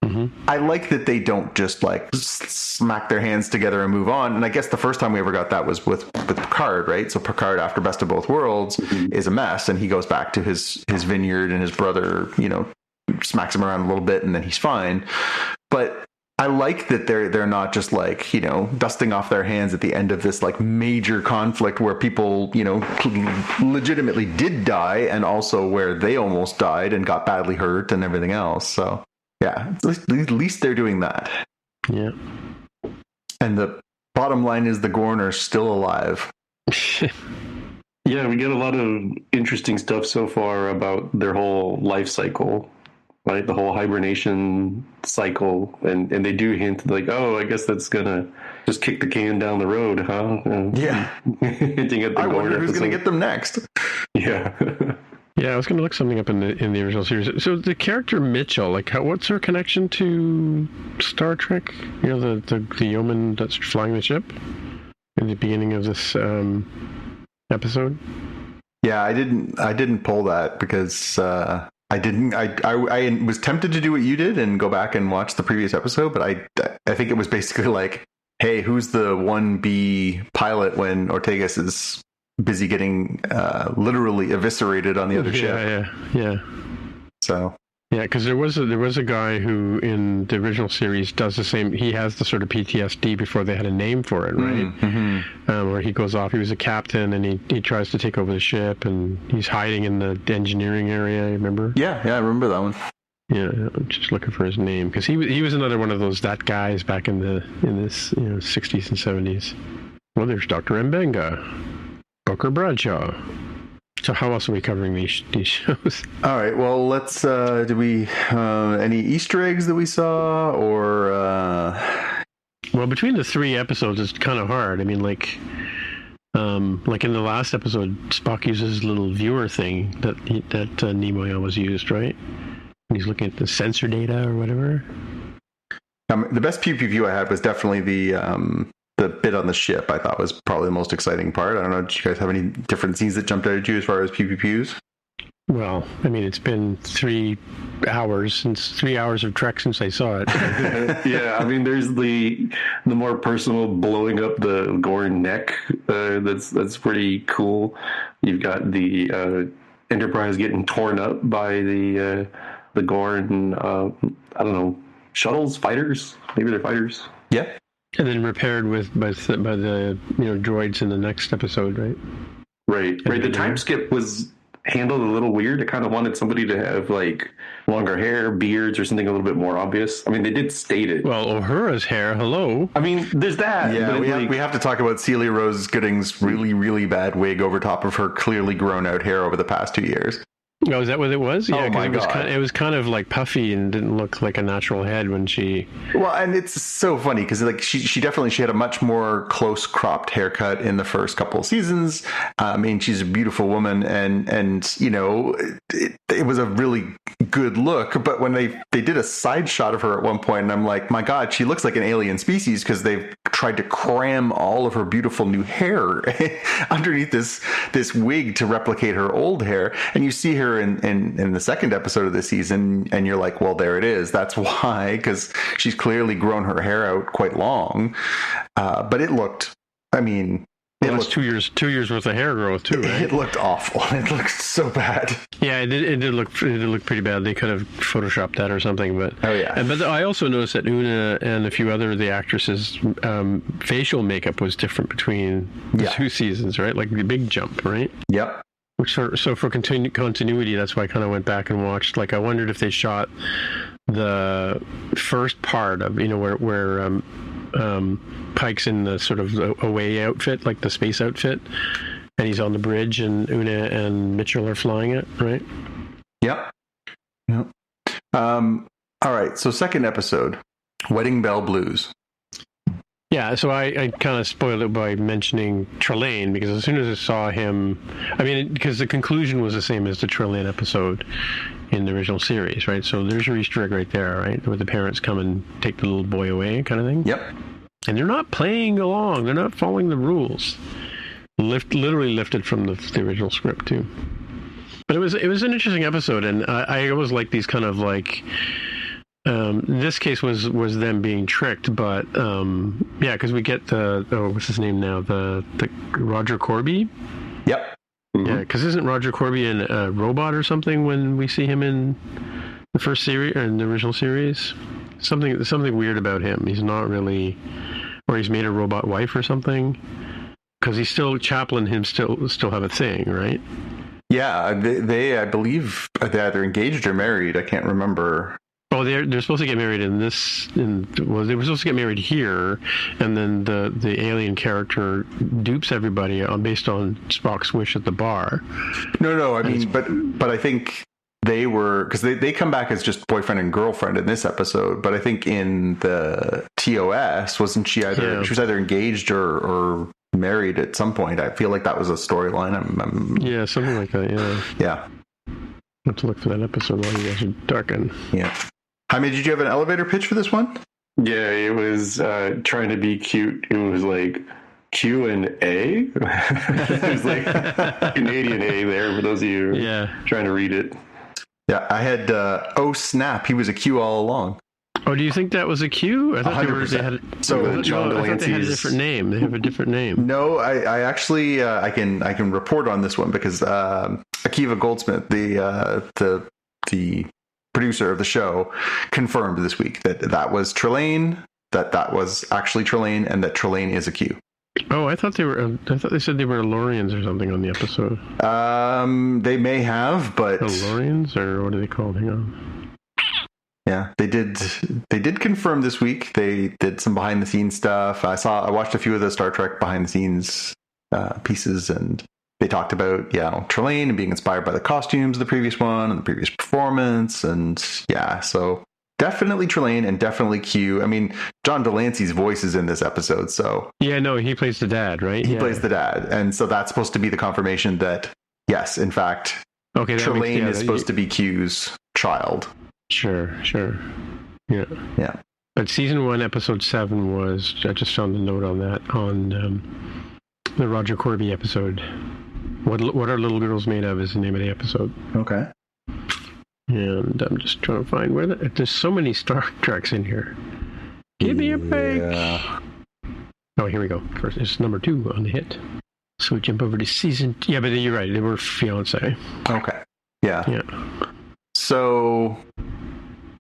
Mm-hmm. I like that they don't just smack their hands together and move on. And I guess the first time we ever got that was with Picard, right? So Picard, after Best of Both Worlds, is a mess, and he goes back to his vineyard, and his brother, smacks him around a little bit, and then he's fine. But I like that they're not just dusting off their hands at the end of this major conflict where people legitimately did die, and also where they almost died and got badly hurt and everything else. So yeah, at least they're doing that. Yeah. And the bottom line is the Gorn are still alive. Yeah, we get a lot of interesting stuff so far about their whole life cycle. Right, the whole hibernation cycle, and they do hint oh, I guess that's gonna just kick the can down the road, huh? Yeah. Hinting at the I wonder who's gonna get them next. Yeah. Yeah, I was gonna look something up in the original series. So the character Mitchell, what's her connection to Star Trek? The yeoman that's flying the ship in the beginning of this episode. Yeah, I didn't pull that because. I was tempted to do what you did and go back and watch the previous episode, but I think it was basically hey, who's the 1B pilot when Ortegas is busy getting literally eviscerated on the other ship? Yeah. So. Yeah, because there was a guy who in the original series does the same. He has the sort of PTSD before they had a name for it, right? Mm-hmm. Where he goes off. He was a captain, and he tries to take over the ship, and he's hiding in the engineering area. Remember? Yeah, I remember that one. Yeah, I'm just looking for his name because he was another one of those guys back in this 60s and 70s. Well, there's Dr. Mbenga, Booker Bradshaw. So how else are we covering these shows? All right. Well, let's. Did we any Easter eggs that we saw, or? Well, between the 3 episodes, it's kind of hard. I mean, like in the last episode, Spock uses his little viewer thing that Nimoy always used, right? And he's looking at the sensor data or whatever. The best pew view I had was definitely the bit on the ship. I thought was probably the most exciting part. I don't know, did you guys have any different scenes that jumped out at you as far as pews? Well, I mean, it's been 3 hours of Trek since I saw it. Yeah, I mean, there's the more personal blowing up the Gorn neck. That's pretty cool. You've got the Enterprise getting torn up by the Gorn. I don't know, shuttles, fighters. Maybe they're fighters. Yeah. And then repaired by the droids in the next episode, right? Right. The time skip was handled a little weird. I kind of wanted somebody to have longer hair, beards, or something a little bit more obvious. I mean, they did state it. Well, Uhura's hair. Hello. I mean, there's that. Yeah, we have to talk about Celia Rose Gooding's really, really bad wig over top of her clearly grown out hair over the past 2 years. Oh, is that what it was? Yeah, oh my God. It was kind of puffy and didn't look like a natural head when she. Well, and it's so funny because she definitely had a much more close cropped haircut in the first couple of seasons. I mean, she's a beautiful woman, and it was a really good look. But when they did a side shot of her at one point, and I'm like, my God, she looks like an alien species because they've tried to cram all of her beautiful new hair underneath this wig to replicate her old hair, and you see her in the second episode of the season, and you're like, well, there it is. That's why, because she's clearly grown her hair out quite long. But it looked, I mean, Well, that's 2 years. 2 years worth of hair growth too, right? It looked awful. It looked so bad. Yeah, it did look pretty bad. They could have photoshopped that or something, but But I also noticed that Una and a few other of the actresses' facial makeup was different between the 2 seasons, right? Like the big jump, right? Yep. So for continuity, that's why I kind of went back and watched. Like I wondered if they shot the first part of where Pike's in the sort of away outfit, like the space outfit, and he's on the bridge, and Una and Mitchell are flying it, right? Yep. All right. So second episode, Wedding Bell Blues. Yeah, so I kind of spoiled it by mentioning Trelane, because as soon as I saw him, because the conclusion was the same as the Trelane episode in the original series, right? So there's your Easter egg right there, right? Where the parents come and take the little boy away, kind of thing. Yep. And they're not playing along. They're not following the rules. Literally lifted from the original script too. But it was an interesting episode, and I always like these kind of like. This case was them being tricked, but because we get what's his name now? The Roger Corby. Yep. Mm-hmm. Yeah, because isn't Roger Corby a robot or something when we see him in the first series or in the original series? Something weird about him. He's not really, or he's made a robot wife or something. Because he's still Chaplin. Him still have a thing, right? Yeah, they I believe they're either engaged or married. I can't remember. Oh, they're supposed to get married they were supposed to get married here, and then the alien character dupes everybody based on Spock's wish at the bar. No, I mean, but I think they were, because they come back as just boyfriend and girlfriend in this episode, but I think in the TOS, wasn't she either? She was either engaged or married at some point. I feel like that was a storyline. Yeah, something like that. Yeah. I have to look for that episode while you guys are talking. Yeah. Jaime, did you have an elevator pitch for this one? Yeah, it was trying to be cute. It was like Q and A. There's like Canadian A there for those of you trying to read it. Yeah, I had oh snap, he was a Q all along. Oh, do you think that was a Q? I thought they had John I thought they had a different name. They have a different name. No, I actually I can report on this one because Akiva Goldsmith, the producer of the show, confirmed this week that was Trelane, that was actually Trelane, and that Trelane is a Q. Oh, I thought they said they were Lorians or something on the episode. They may have, but Lorians, or what are they called? Hang on. Yeah, they did confirm this week. They did some behind the scenes stuff. I watched a few of the Star Trek behind the scenes pieces, and they talked about Trelane and being inspired by the costumes of the previous one and the previous performance, and so definitely Trelane and definitely Q. I mean, John Delancey's voice is in this episode, so he plays the dad, right? He plays the dad, and so that's supposed to be the confirmation that yes, in fact, Trelane is supposed to be Q's child. Sure. Yeah. But season 1, episode 7 was, I just found the note on that, on the Roger Corby episode. What Are Little Girls Made Of is the name of the episode. Okay. And I'm just trying to find where there's so many Star Treks in here. Give me a break. Oh, here we go. First, it's number 2 on the hit. So we jump over to season. Yeah, but you're right. They were fiancé. Okay. Yeah. So,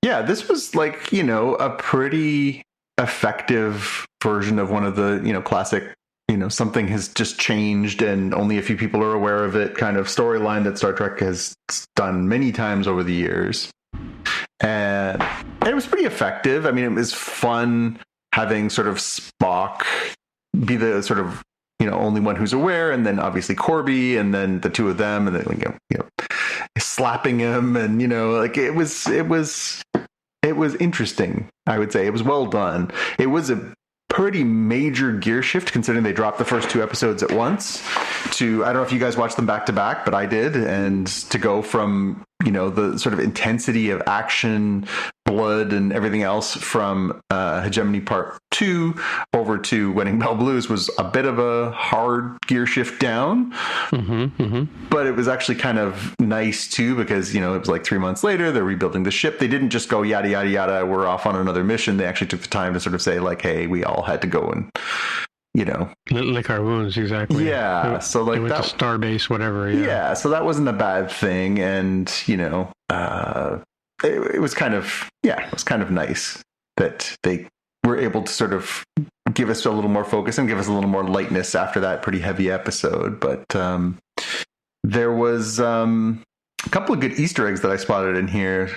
this was like, a pretty effective version of one of the, classic, something has just changed and only a few people are aware of it kind of storyline that Star Trek has done many times over the years. And it was pretty effective. I mean, it was fun having sort of Spock be the sort of, only one who's aware, and then obviously Corby, and then the two of them, and then slapping him, and it was interesting. I would say it was well done. It was a pretty major gear shift considering they dropped the first 2 episodes at once to, I don't know if you guys watched them back to back, but I did, and to go from the sort of intensity of action, blood, and everything else from Hegemony Part 2 over to Wedding Bell Blues was a bit of a hard gear shift down. But it was actually kind of nice too, because it was like 3 months later, they're rebuilding the ship. They didn't just go yada yada yada, we're off on another mission. They actually took the time to sort of say like, hey, we all had to go and lick our wounds, exactly. Yeah, so like they went that to Starbase, whatever. Yeah, so that wasn't a bad thing, and it was kind of nice that they were able to sort of give us a little more focus and give us a little more lightness after that pretty heavy episode. But there was a couple of good Easter eggs that I spotted in here.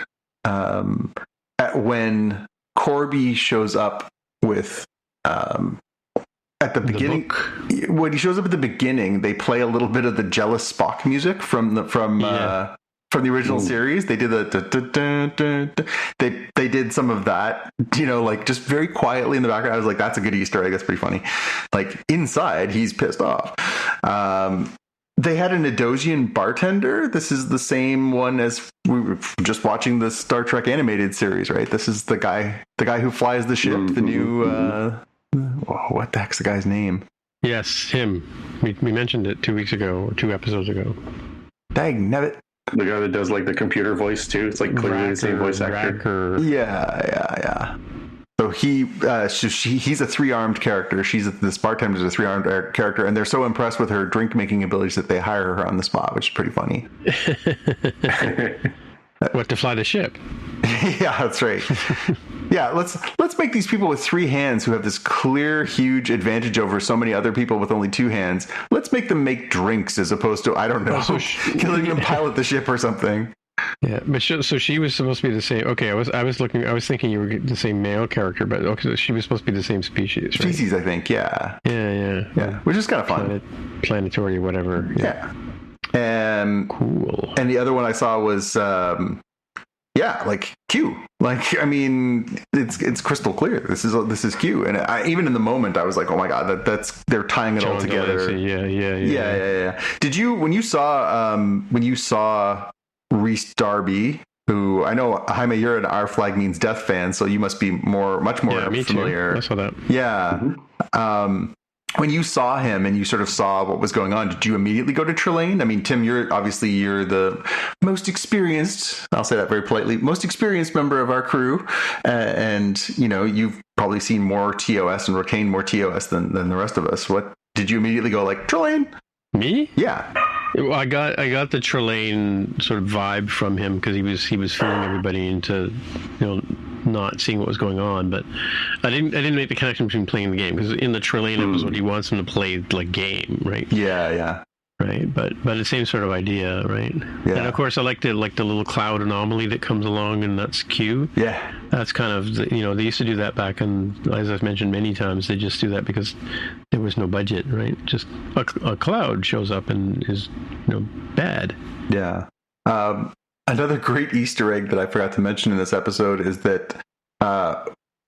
When Corby shows up with at the beginning, when he shows up at the beginning, they play a little bit of the Jealous Spock music from the original series. They did they did some of that, like just very quietly in the background. I was like, that's a good Easter egg. That's pretty funny. Like inside, he's pissed off. They had an Edosian bartender. This is the same one as we were just watching the Star Trek animated series, right? This is the guy who flies the ship, the new, what the heck's the guy's name? Yes, him. We mentioned it 2 weeks ago or 2 episodes ago. Dang, nabbit. The guy that does like the computer voice too. It's like clearly the same voice actor. Yeah. So he's a 3-armed character. This bartender's a 3-armed character, and they're so impressed with her drink making abilities that they hire her on the spot, which is pretty funny. What, to fly the ship? Yeah, that's right. Yeah, let's make these people with 3 hands who have this clear, huge advantage over so many other people with only 2 hands. Let's make them make drinks as opposed to, I don't know, killing them pilot the ship or something. Yeah, but so she was supposed to be the same. Okay, I was thinking you were the same male character, but okay, so she was supposed to be the same species, right? Species, I think. Yeah. Yeah. Which is kind of fun. Planetary, whatever. Yeah. Cool. And the other one I saw was, like Q. Like, I mean, it's crystal clear. This is Q. And even in the moment, I was like, oh my god, they're tying it all together. Yeah. Did you when you saw Rhys Darby, who I know, Jaime, you're an Our Flag Means Death fan, so you must be much more familiar. Too. I saw that. Yeah. Mm-hmm. When you saw him and you sort of saw what was going on, did you immediately go to Trelane? I mean, Tim, you're the most experienced, I'll say that very politely, most experienced member of our crew. And, you've probably seen more TOS and retained more TOS than the rest of us. What did you immediately go like, Trelane? Me? Yeah. Well, I got the Trelane sort of vibe from him because he was fooling everybody into, not seeing what was going on. But I didn't make the connection between playing the game because in the Trelane episode he wants him to play like game, right? Yeah. Right, but the same sort of idea, right? Yeah. And of course, I like the little cloud anomaly that comes along, and that's Q. Yeah. That's kind of they used to do that back, and as I've mentioned many times, they just do that because there was no budget, right? Just a cloud shows up and is bad. Yeah. Another great Easter egg that I forgot to mention in this episode is that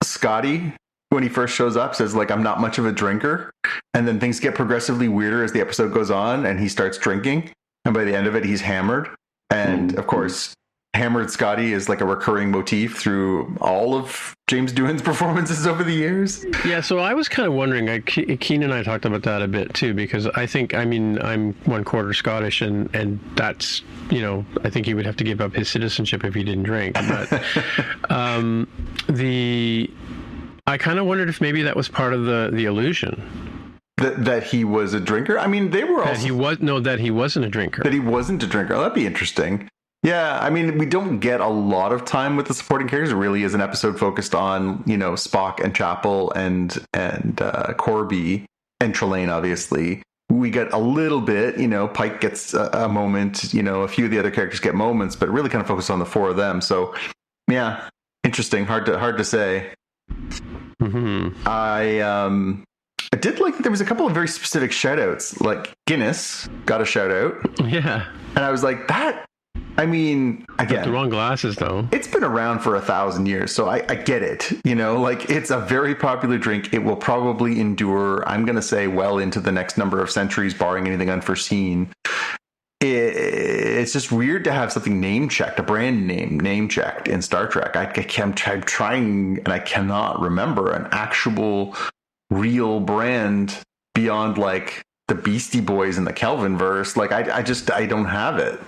Scotty, when he first shows up, says like, I'm not much of a drinker. And then things get progressively weirder as the episode goes on and he starts drinking. And by the end of it, he's hammered. And of course, hammered Scotty is like a recurring motif through all of James Doohan's performances over the years. Yeah, so I was kind of wondering, Keen and I talked about that a bit too, because I'm 1/4 Scottish and that's, I think he would have to give up his citizenship if he didn't drink. But I kind of wondered if maybe that was part of the illusion. That he was a drinker? I mean, they were also... that he wasn't a drinker. That he wasn't a drinker. Oh, that'd be interesting. Yeah, I mean, we don't get a lot of time with the supporting characters. It really is an episode focused on, Spock and Chapel and Corby and Trelane, obviously. We get a little bit, Pike gets a moment, a few of the other characters get moments, but really kind of focused on the 4 of them. So, yeah, interesting. Hard to say. Mm-hmm. I did like that there was a couple of very specific shout outs, like Guinness got a shout out. Yeah. And I was like, that, I mean, again, the wrong glasses though. It's been around for 1,000 years, so I get it. Like it's a very popular drink. It will probably endure, I'm going to say, well into the next number of centuries, barring anything unforeseen. It's just weird to have something name checked, a brand name checked in Star Trek. I'm trying, and I cannot remember an actual real brand beyond like the Beastie Boys and the Kelvin verse. Like I don't have it.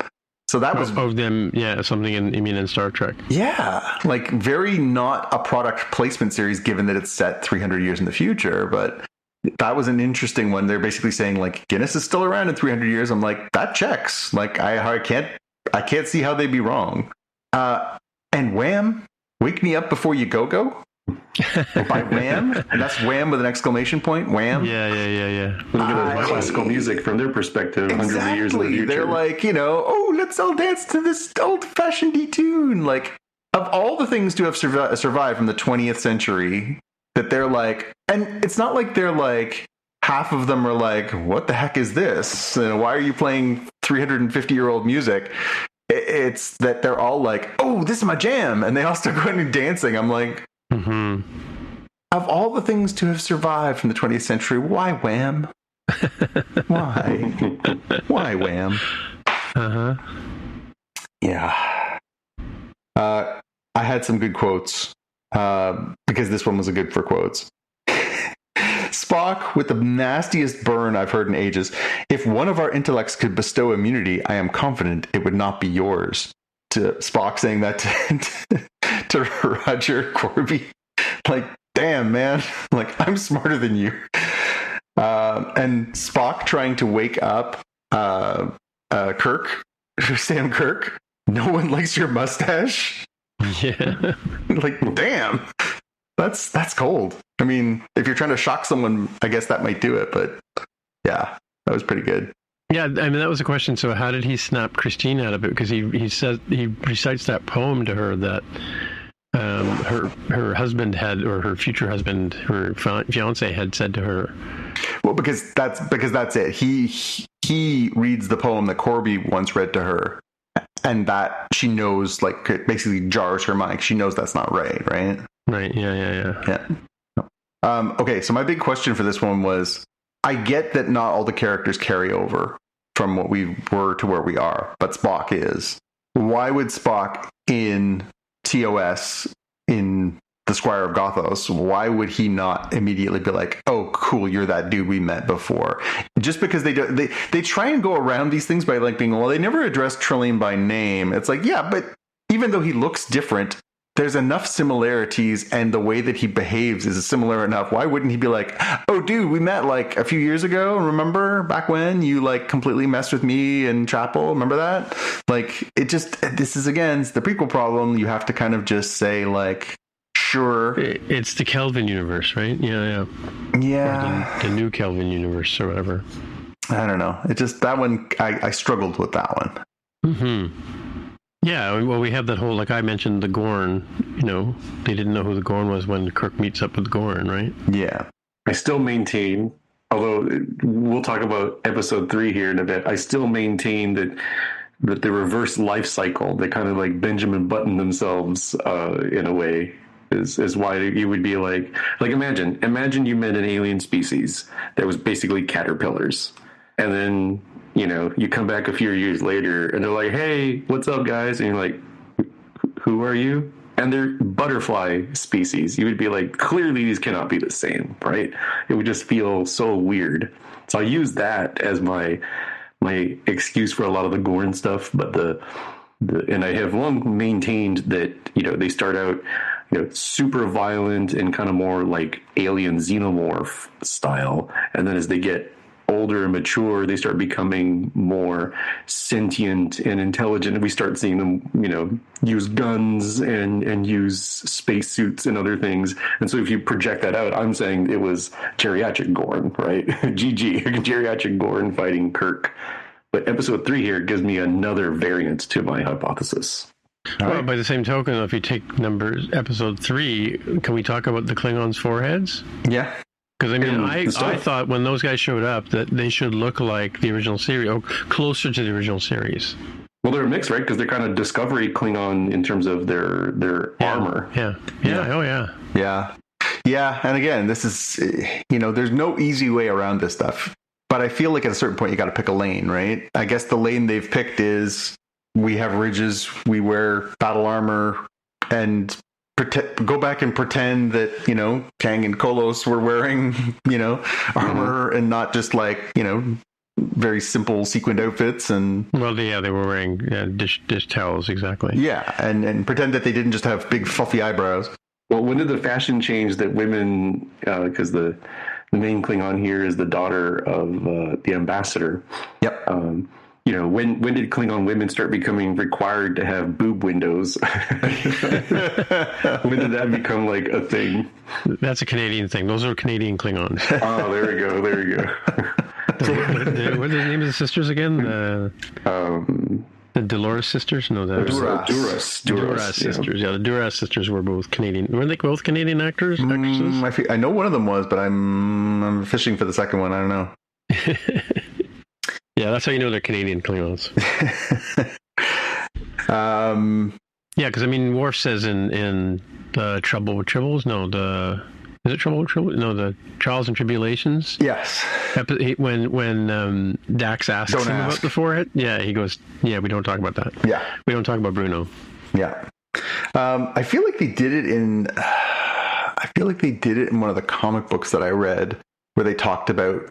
So that was of them, yeah, something in Star Trek. Yeah, like very not a product placement series, given that it's set 300 years in the future. But that was an interesting one. They're basically saying like Guinness is still around in 300 years. I'm like, that checks. Like I can't see how they'd be wrong. And Wham, Wake Me Up Before You Go Go by Wham, and that's Wham with an exclamation point. Wham. Yeah. Look at the classical music from their perspective, hundreds of years in the future. They're like, oh, let's all dance to this old-fashioned tune. Like, of all the things to have survived from the 20th century, that they're like, and it's not like they're like, half of them are like, what the heck is this? Why are you playing 350-year-old music? It's that they're all like, oh, this is my jam. And they all start going and dancing. I'm like, of all the things to have survived from the 20th century, why Wham? Why? Why Wham? Yeah. I had some good quotes because this one was a good for quotes. Spock with the nastiest burn I've heard in ages. If one of our intellects could bestow immunity, I am confident it would not be yours. To Spock saying that to Roger Corby. Like, damn, man. Like, I'm smarter than you. And Spock trying to wake up Kirk, Sam Kirk. No one likes your mustache. Yeah. Like, damn. That's cold. I mean, if you're trying to shock someone, I guess that might do it. But yeah, that was pretty good. Yeah, I mean, that was a question. So how did he snap Christine out of it? Because he says he recites that poem to her that her husband had, or her future husband, her fiance had said to her. Well, because that's it. He reads the poem that Corby once read to her, and that she knows, like, it basically jars her mind. She knows that's not right. Right. Yeah. Okay, so my big question for this one was, I get that not all the characters carry over from what we were to where we are, but Spock is. Why would Spock in TOS, in the Squire of Gothos, why would he not immediately be like, oh, cool, you're that dude we met before? Just because they try and go around these things by like being, well, they never address Trillian by name. It's like, yeah, but even though he looks different, there's enough similarities, and the way that he behaves is similar enough. Why wouldn't he be like, oh, dude, we met like a few years ago. Remember back when you like completely messed with me in Chapel? Remember that? Like, this is, again, it's the prequel problem. You have to kind of just say like, sure. It's the Kelvin universe, right? Yeah. Or the new Kelvin universe or whatever. I don't know. It just, that one, I struggled with that one. Mm-hmm. Yeah, well, we have that whole, like I mentioned, the Gorn, they didn't know who the Gorn was when Kirk meets up with Gorn, right? Yeah. I still maintain, although we'll talk about episode 3 here in a bit, I still maintain that the reverse life cycle, they kind of like Benjamin Button themselves in a way, is why you would be like imagine you met an alien species that was basically caterpillars, and then you come back a few years later and they're like, hey, what's up, guys? And you're like, who are you? And they're butterfly species. You would be like, clearly these cannot be the same, right? It would just feel so weird. So I use that as my excuse for a lot of the Gorn stuff. But and I have long maintained that, they start out, super violent and kind of more like alien xenomorph style. And then as they get older and mature, they start becoming more sentient and intelligent, and we start seeing them use guns and use spacesuits and other things. And so if you project that out, I'm saying it was geriatric Gorn, right? GG, geriatric Gorn fighting Kirk. But episode 3 here gives me another variant to my hypothesis. Well, by the same token, if you take episode 3, can we talk about the Klingons' foreheads? Yeah. Because, I thought when those guys showed up that they should look like the original series, or closer to the original series. Well, they're a mix, right? Because they're kind of Discovery Klingon in terms of their armor. Yeah. Oh, yeah. Yeah, and again, this is, there's no easy way around this stuff. But I feel like at a certain point, you got to pick a lane, right? I guess the lane they've picked is, we have ridges, we wear battle armor, and go back and pretend that, Kang and Kolos were wearing, armor and not just like, very simple sequined outfits. And well, yeah, they were wearing dish towels, exactly. Yeah, and pretend that they didn't just have big fluffy eyebrows. Well, when did the fashion change that women, because the the main Klingon here is the daughter of the ambassador. Yep. When did Klingon women start becoming required to have boob windows? When did that become like a thing? That's a Canadian thing. Those are Canadian Klingons. Oh, there we go. What are the names of the sisters again? The Dolores sisters? No, the Duras sisters. Yeah, the Duras sisters were both Canadian. Weren't they both Canadian actors? I know one of them was, but I'm fishing for the second one. I don't know. Yeah, that's how you know they're Canadian Klingons. Yeah, because I mean, Worf says in the Trouble with Tribbles. No, is it Trouble with Tribbles? No, the Trials and Tribulations. Yes. When Dax asks him about the forehead, yeah, he goes, "Yeah, we don't talk about that. Yeah, we don't talk about Bruno." Yeah. I feel like they did it in. I feel like they did it in one of the comic books that I read, where they talked about,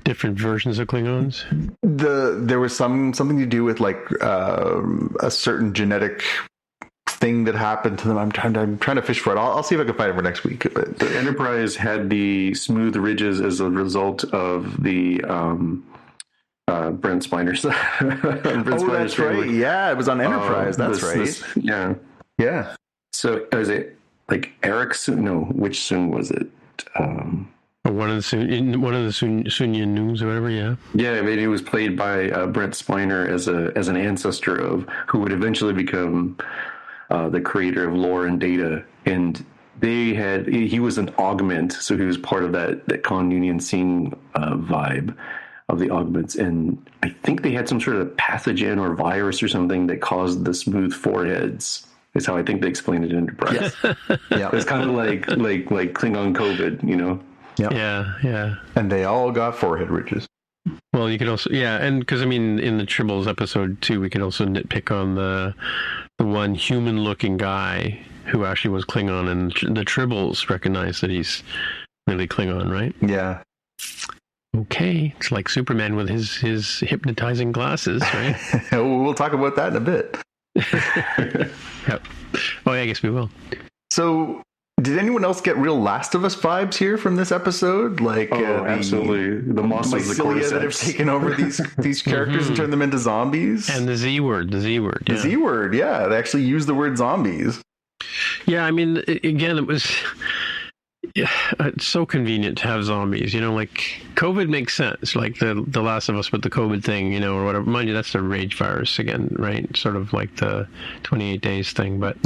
different versions of Klingons. There was something to do with like a certain genetic thing that happened to them. I'm trying to fish for it. I'll see if I can find it for next week. But the Enterprise had the smooth ridges as a result of the Brent Spiner's. That's right. Yeah, it was on Enterprise. That's right. Yeah. So is it like Erickson? No, which Soong was it? One of the Sunyan Noons or whatever, yeah. Yeah, I mean, he was played by Brent Spiner as an ancestor of who would eventually become the creator of lore and data. And he was an augment, so he was part of that Con Union scene vibe of the augments. And I think they had some sort of pathogen or virus or something that caused the smooth foreheads. Is how I think they explained it in Enterprise. Yeah. It's kind of like Klingon COVID, Yep. Yeah. And they all got forehead ridges. Well, you could also, and because I mean, in the Tribbles episode 2, we could also nitpick on the one human-looking guy who actually was Klingon, and the Tribbles recognize that he's really Klingon, right? Yeah. Okay, it's like Superman with his hypnotizing glasses, right? We'll talk about that in a bit. Yep. Oh, yeah, I guess we will. So, did anyone else get real Last of Us vibes here from this episode? Absolutely. The mycelia that have taken over these characters and turned them into zombies. And the Z word. The Z word, yeah. They actually used the word zombies. Yeah, I mean, again, it was... Yeah, it's so convenient to have zombies, like COVID makes sense, like the Last of Us with the COVID thing, or whatever. Mind you, that's the rage virus again, right? Sort of like the 28 days thing, but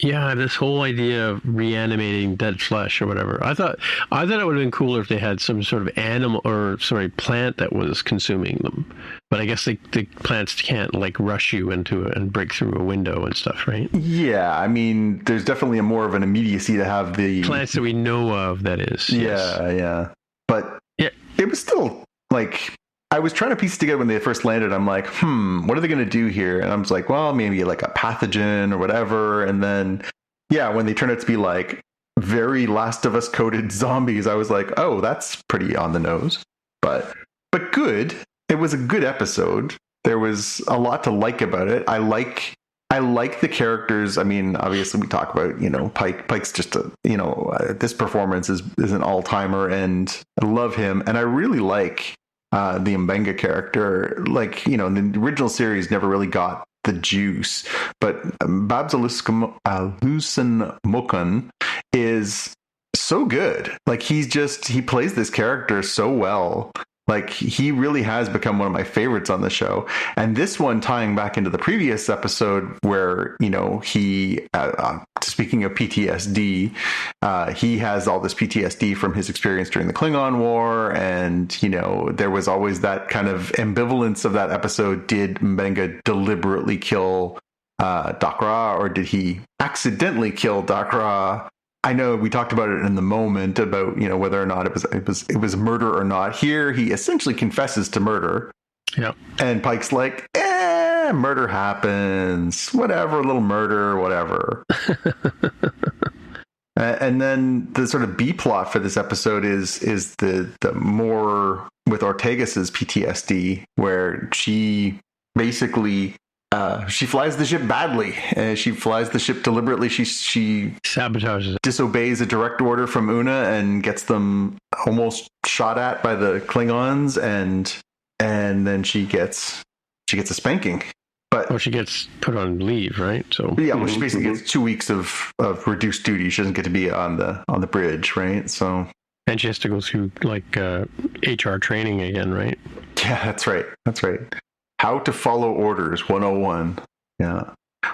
yeah, this whole idea of reanimating dead flesh or whatever. I thought it would have been cooler if they had some sort of plant that was consuming them. But I guess the plants can't rush you into it and break through a window and stuff, right? Yeah, I mean, there's definitely more of an immediacy to have the plants that we know of. That is, yeah. But it was still I was trying to piece it together when they first landed. I'm like, what are they going to do here? And I was like, well, maybe like a pathogen or whatever. And then, when they turned out to be very Last of Us coded zombies, I was like, oh, that's pretty on the nose. But good. It was a good episode. There was a lot to like about it. I like the characters. I mean, obviously we talk about, Pike's just this performance is an all-timer, and I love him. And I really like the Mbenga character. The original series never really got the juice, but Babs Alusin-Mokon is so good. He plays this character so well. He really has become one of my favorites on the show. And this one, tying back into the previous episode where, he, speaking of PTSD, he has all this PTSD from his experience during the Klingon War. And, there was always that kind of ambivalence of that episode. Did Mbenga deliberately kill Dakra, or did he accidentally kill Dakra? I know we talked about it in the moment about, whether or not it was murder or not. Here, he essentially confesses to murder. Yeah. And Pike's like, murder happens. Whatever, a little murder, whatever. And then the sort of B plot for this episode is the more with Ortegas's PTSD, where she basically She flies the ship badly. She flies the ship deliberately. She sabotages it. Disobeys a direct order from Una and gets them almost shot at by the Klingons, and then she gets a spanking. But she gets put on leave, right? So yeah, well, she basically gets 2 weeks of reduced duty. She doesn't get to be on the bridge, right? So, and she has to go through like HR training again, right? Yeah, that's right. How to follow orders 101. Yeah.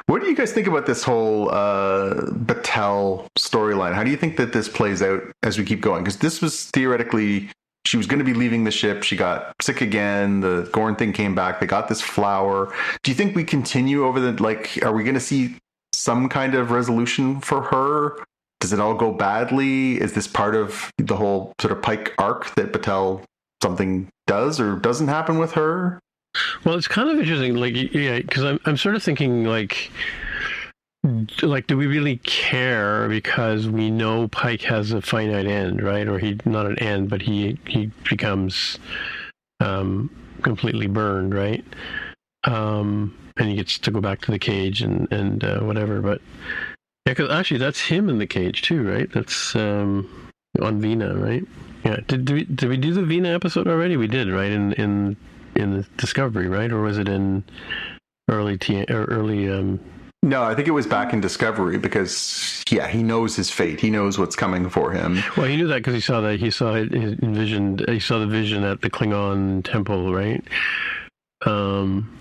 What do you guys think about this whole Batel storyline? How do you think that this plays out as we keep going? Because this was theoretically, she was going to be leaving the ship. She got sick again. The Gorn thing came back. They got this flower. Do you think we continue over are we going to see some kind of resolution for her? Does it all go badly? Is this part of the whole sort of Pike arc that Batel something does or doesn't happen with her? Well, it's kind of interesting, because I'm sort of thinking, do we really care because we know Pike has a finite end, right? Or he not an end, but he becomes completely burned, right? And he gets to go back to the cage and whatever. But yeah, because actually that's him in the cage too, right? That's on Vina, right? Yeah. Did we do the Vina episode already? We did, right? In the Discovery, right? Or was it in early? No, I think it was back in Discovery because, yeah, he knows his fate. He knows what's coming for him. Well, he knew that because he saw the vision at the Klingon temple, right?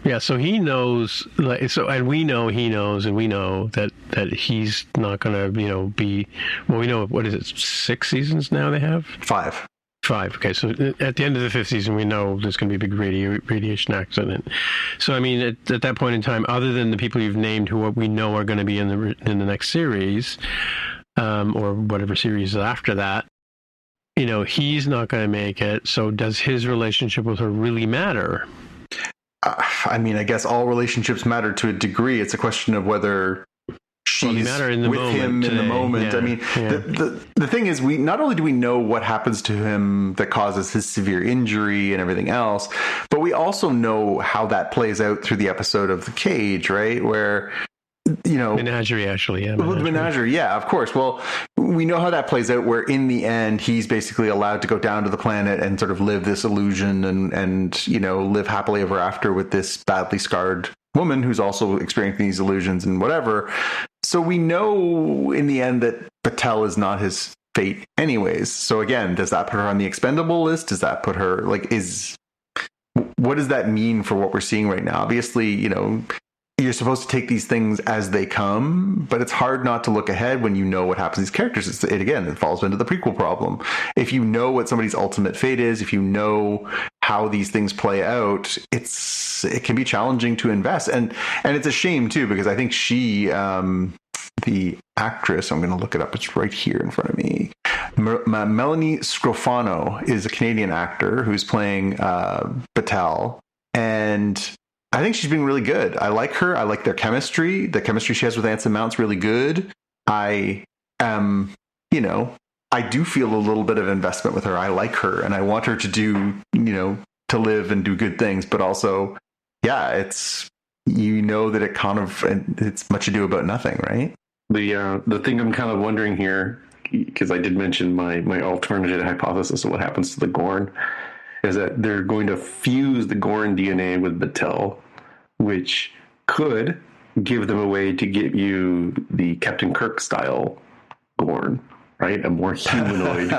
Yeah, so he knows, and we know he knows, and we know that he's not going to, be. Well, we know, what is it? 6 seasons now they have? 5. Okay, so at the end of the 5th season, we know there's going to be a big radiation accident. So, I mean, at that point in time, other than the people you've named who we know are going to be in the next series, or whatever series after that, he's not going to make it. So does his relationship with her really matter? I mean, I guess all relationships matter to a degree. It's a question of whether she's with him in the moment. Yeah, I mean, the thing is, we not only do we know what happens to him that causes his severe injury and everything else, but we also know how that plays out through the episode of The Cage, right? Where, Menagerie, actually, yeah. Menagerie, yeah, of course. Well, we know how that plays out, where in the end, he's basically allowed to go down to the planet and sort of live this illusion and live happily ever after with this badly scarred woman who's also experiencing these illusions and whatever. So we know in the end that Batel is not his fate anyways. So again, does that put her on the expendable list? Does that put her what does that mean for what we're seeing right now? Obviously, you're supposed to take these things as they come, but it's hard not to look ahead when you know what happens to these characters. It falls into the prequel problem. If you know what somebody's ultimate fate is, if you know how these things play out, it can be challenging to invest. And it's a shame too, because I think she, the actress, I'm going to look it up. It's right here in front of me. Melanie Scrofano is a Canadian actor who's playing Batel, and I think she's been really good. I like her. I like their chemistry. The chemistry she has with Anson Mount's really good. I do feel a little bit of investment with her. I like her, and I want her to do, to live and do good things. But also, yeah, it's that it's much ado about nothing, right? The thing I'm kind of wondering here, because I did mention my alternative hypothesis of what happens to the Gorn, is that they're going to fuse the Gorn DNA with Batel, which could give them a way to get you the Captain Kirk style Gorn, right? A more humanoid,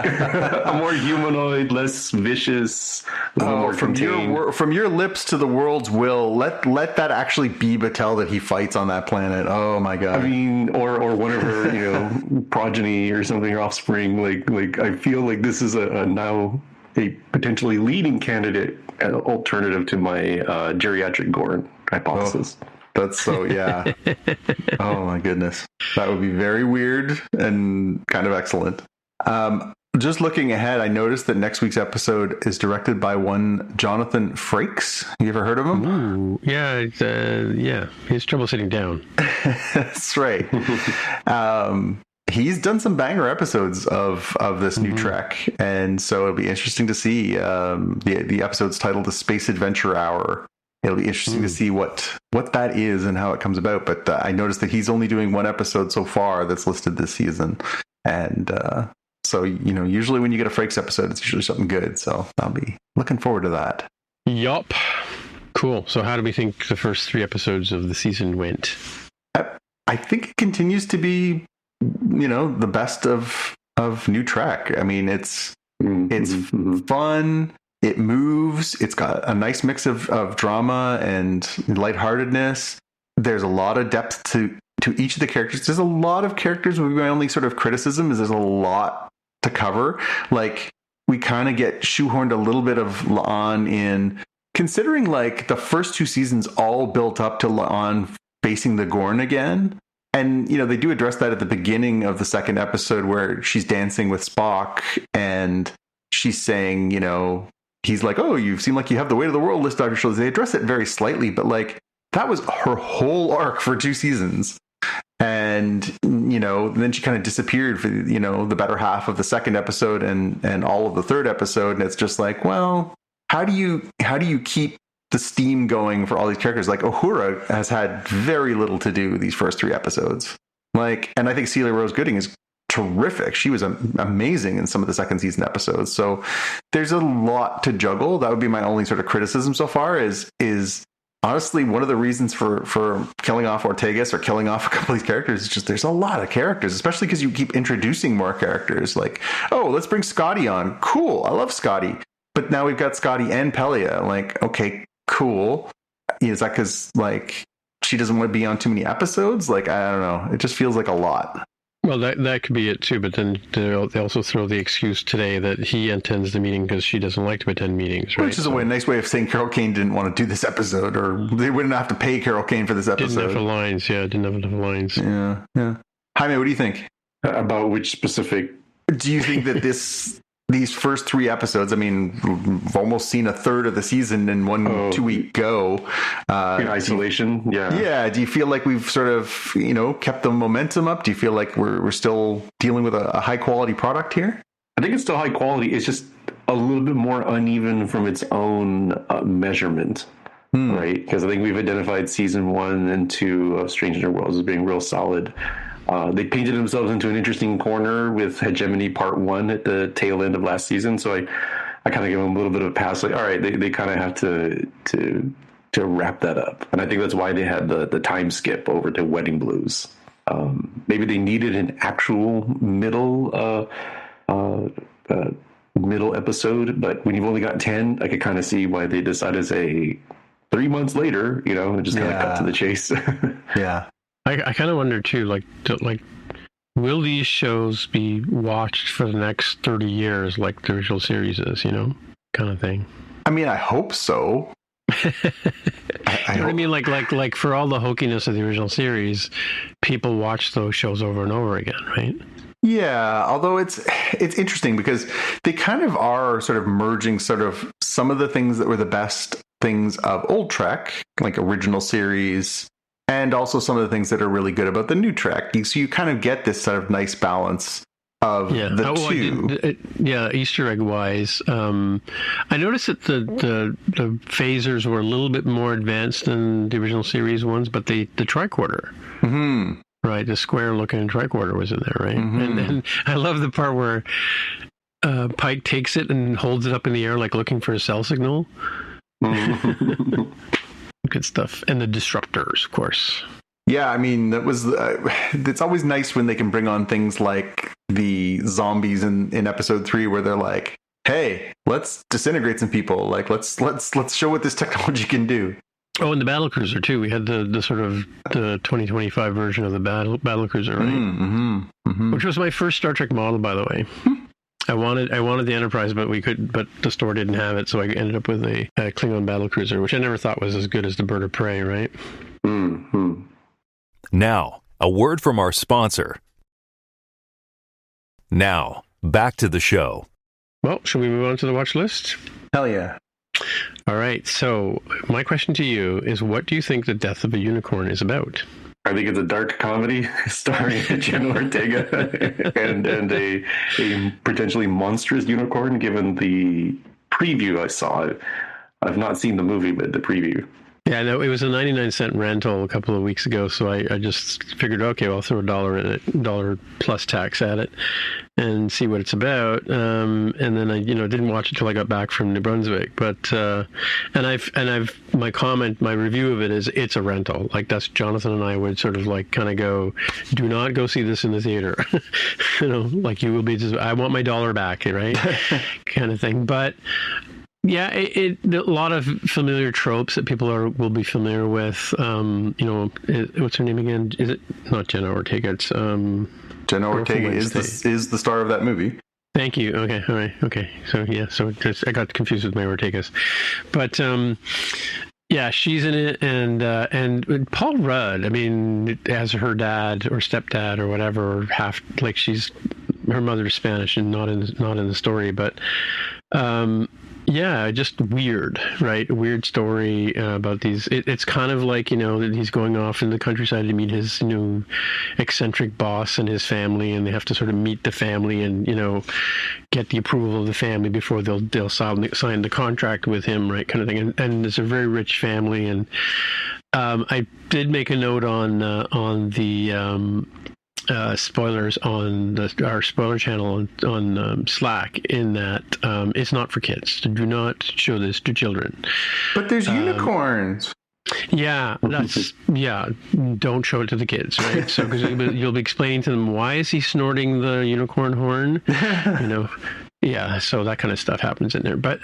less vicious, more contained. From your lips to the world's will. Let that actually be Batel that he fights on that planet. Oh my god! I mean, or one of her, progeny or something, or offspring. Like I feel like this is now a potentially leading candidate alternative to my geriatric Gorn hypothesis. Oh, that's so, yeah. Oh my goodness. That would be very weird and kind of excellent. Just looking ahead, I noticed that next week's episode is directed by one Jonathan Frakes. You ever heard of him? Ooh, yeah, he has trouble sitting down. That's right. He's done some banger episodes of this new Trek, and so it'll be interesting to see. The episode's titled "The Space Adventure Hour," it'll be interesting to see what that is and how it comes about. But I noticed that he's only doing one episode so far that's listed this season, and so usually when you get a Frakes episode, it's usually something good. So I'll be looking forward to that. Yup. Cool. So how do we think the first 3 episodes of the season went? I think it continues to be, the best of New Trek. I mean, it's fun. It moves. It's got a nice mix of drama and lightheartedness. There's a lot of depth to each of the characters. There's a lot of characters. My only sort of criticism is there's a lot to cover. Like, we kind of get shoehorned a little bit of La'an in, considering like the first 2 seasons all built up to La'an facing the Gorn again. And, they do address that at the beginning of the second episode where she's dancing with Spock and she's saying, he's like, oh, you seem like you have the weight of the world list on your shoulders. They address it very slightly, but like that was her whole arc for 2 seasons. And, then she kind of disappeared for, the better half of the second episode and all of the third episode. And it's just like, well, how do you keep the steam going for all these characters? Like, Uhura has had very little to do these first 3 episodes. Like, and I think Celia Rose Gooding is terrific. She was amazing in some of the second season episodes. So there's a lot to juggle. That would be my only sort of criticism so far is honestly, one of the reasons for killing off Ortegas or killing off a couple of these characters is just there's a lot of characters, especially because you keep introducing more characters. Like, oh, let's bring Scotty on. Cool. I love Scotty. But now we've got Scotty and Pelia. Like, okay, cool. Is that because, like, she doesn't want to be on too many episodes? Like, I don't know. It just feels like a lot. Well, that could be it too, but then they also throw the excuse today that he attends the meeting because she doesn't like to attend meetings, right? Which is a nice way of saying Carol Kane didn't want to do this episode, or they wouldn't have to pay Carol Kane for this episode. Didn't have enough lines. Yeah. Jaime, what do you think? About which specific... Do you think that these first 3 episodes, I mean, we've almost seen a third of the season in one 2-week go. In isolation, yeah. Yeah. Do you feel like we've sort of, kept the momentum up? Do you feel like we're still dealing with a high quality product here? I think it's still high quality. It's just a little bit more uneven from its own measurement, right? Because I think we've identified season 1 and 2 of Strange New Worlds as being real solid. They painted themselves into an interesting corner with Hegemony Part 1 at the tail end of last season. So I kind of give them a little bit of a pass. Like, all right, they kind of have to wrap that up. And I think that's why they had the time skip over to Wedding Blues. Maybe they needed an actual middle episode, but when you've only got 10, I could kind of see why they decided to say 3 months later, and just kind of cut to the chase. Yeah. I kind of wonder too, like, will these shows be watched for the next 30 years, like the original series is, kind of thing? I mean, I hope so. You know what I mean? Like for all the hokiness of the original series, people watch those shows over and over again, right? Yeah, although it's interesting because they kind of are sort of merging sort of some of the things that were the best things of old Trek, like original series, and also some of the things that are really good about the new Trek. So you kind of get this sort of nice balance of the two. Easter egg wise, I noticed that the phasers were a little bit more advanced than the original series ones, but the tricorder. Mm-hmm. Right, the square-looking tricorder was in there, right? Mm-hmm. And I love the part where Pike takes it and holds it up in the air, like looking for a cell signal. Mm-hmm. Good stuff. And the disruptors, of course. Yeah, I mean, that was. It's always nice when they can bring on things like the zombies in episode 3, where they're like, "Hey, let's disintegrate some people. Like, let's show what this technology can do." Oh, and the battlecruiser too. We had the sort of the 2025 version of the battlecruiser, right? Mm-hmm. Mm-hmm. Which was my first Star Trek model, by the way. I wanted the Enterprise, but the store didn't have it, so I ended up with a Klingon battlecruiser, which I never thought was as good as the Bird of Prey, right? Mm-hmm. Now, a word from our sponsor. Now, back to the show. Well, should we move on to the watch list? Hell yeah. All right, so my question to you is, what do you think The Death of a Unicorn is about? I think it's a dark comedy starring Jenna Ortega and a potentially monstrous unicorn, given the preview I saw. I've not seen the movie, but the preview. Yeah, no, it was a 99-cent rental a couple of weeks ago, so I just figured, okay, well, I'll throw $1 in it, $1 plus tax at it, and see what it's about. And then I, didn't watch it till I got back from New Brunswick. But my review of it is it's a rental. Like that's Jonathan and I would sort of like kind of go, do not go see this in the theater. Like you will be just, I want my $1 back, right? Kind of thing. But yeah, a lot of familiar tropes that people will be familiar with. What's her name again? Is it not Jenna Ortega? It's Jenna Ortega is the star of that movie. Thank you. Okay, all right. Okay, so I got confused with my Ortegas, but yeah, she's in it, and Paul Rudd. I mean, as her dad or stepdad or whatever, half like her mother's Spanish and not in the story, but. Yeah, just weird, right? Weird story about these. It's kind of like, that he's going off in the countryside to meet his, eccentric boss and his family, and they have to sort of meet the family and, get the approval of the family before they'll sign the contract with him, right? Kind of thing. And it's a very rich family. And I did make a note on the spoilers on our spoiler channel on Slack in that it's not for kids. Do not show this to children. But there's unicorns. Yeah, don't show it to the kids, right? So because you'll be explaining to them, why is he snorting the unicorn horn? Yeah, so that kind of stuff happens in there. But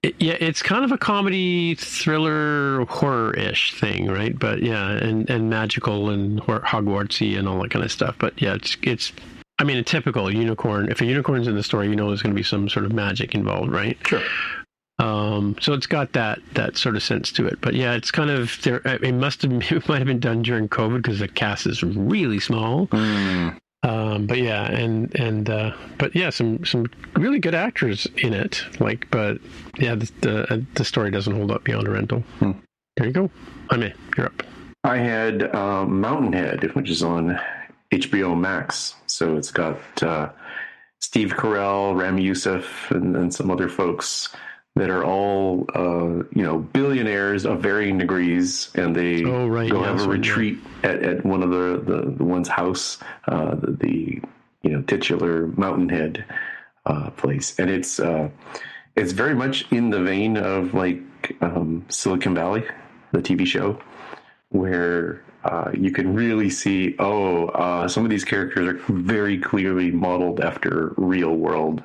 it's kind of a comedy, thriller, horror-ish thing, right? But yeah, and magical and Hogwartsy and all that kind of stuff. But yeah, it's I mean, a typical unicorn. If a unicorn's in the story, there's going to be some sort of magic involved, right? Sure. So it's got that sort of sense to it. But yeah, it's kind of there. It might have been done during COVID because the cast is really small. But yeah, but yeah, some really good actors in it. But yeah, the story doesn't hold up beyond a rental. There you go. You're up. I had Mountainhead, which is on HBO Max. So it's got Steve Carell, Rami Youssef, and some other folks that are all billionaires of varying degrees, and they go have a retreat at one of the one's house, the titular Mountainhead place, and it's very much in the vein of like Silicon Valley, the TV show, where you can really see some of these characters are very clearly modeled after real world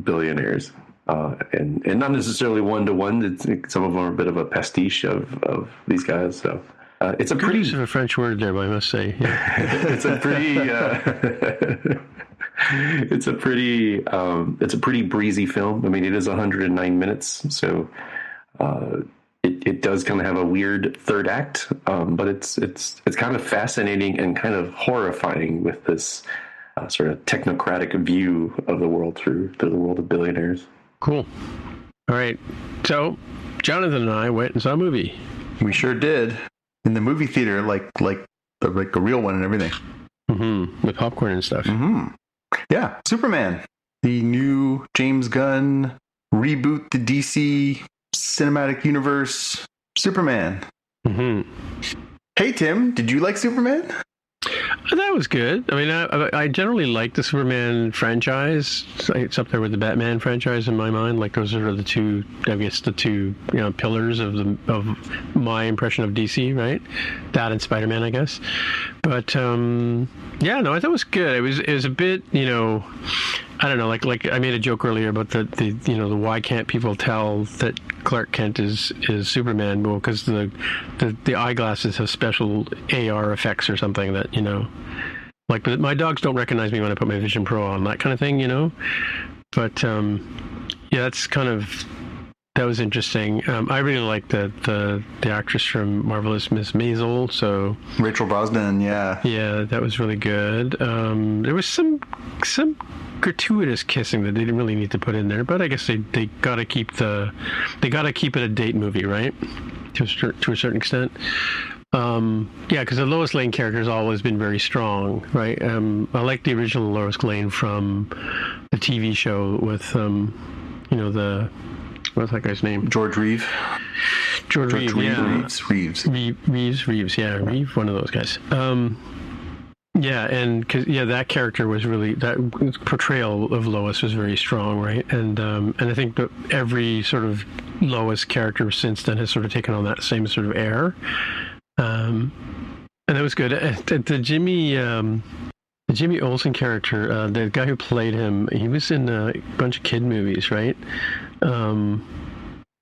billionaires. And not necessarily one-to-one. Some of them are a bit of a pastiche of these guys. So it's a pretty use of a French word there, but I must say, yeah. it's a pretty breezy film. I mean, it is 109 minutes, so it does kind of have a weird third act, but it's kind of fascinating and kind of horrifying with this sort of technocratic view of the world through the world of billionaires. Cool. All right. So, Jonathan and I went and saw a movie. We sure did. In the movie theater, like a real one and everything. Mm-hmm. With popcorn and stuff. Mm-hmm. Yeah. Superman. The new James Gunn reboot the DC cinematic universe. Superman. Mm-hmm. Hey, Tim, did you like Superman? That was good. I mean, I generally like the Superman franchise. It's up there with the Batman franchise in my mind. Like those are the two pillars of my impression of DC, right? That and Spider-Man, I guess. But I thought it was good. It was a bit, I don't know, like I made a joke earlier about the why can't people tell that Clark Kent is Superman? Well, because the eyeglasses have special AR effects or something that but my dogs don't recognize me when I put my Vision Pro on, that kind of thing, But that's that was interesting. I really liked the actress from Marvelous Miss Maisel. So Rachel Brosnan, yeah, that was really good. There was some gratuitous kissing that they didn't really need to put in there, but I guess they got to keep it a date movie, right? To a certain extent. Because the Lois Lane character has always been very strong, right? I like the original Lois Lane from the TV show with what's that guy's name? George Reeve. George Reeve, yeah. Reeves. Reeves, yeah, Reeve, one of those guys. Yeah, and that character was really, that portrayal of Lois was very strong, right? And I think that every sort of Lois character since then has sort of taken on that same sort of air, and that was good. The Jimmy Olsen character, the guy who played him, he was in a bunch of kid movies, right?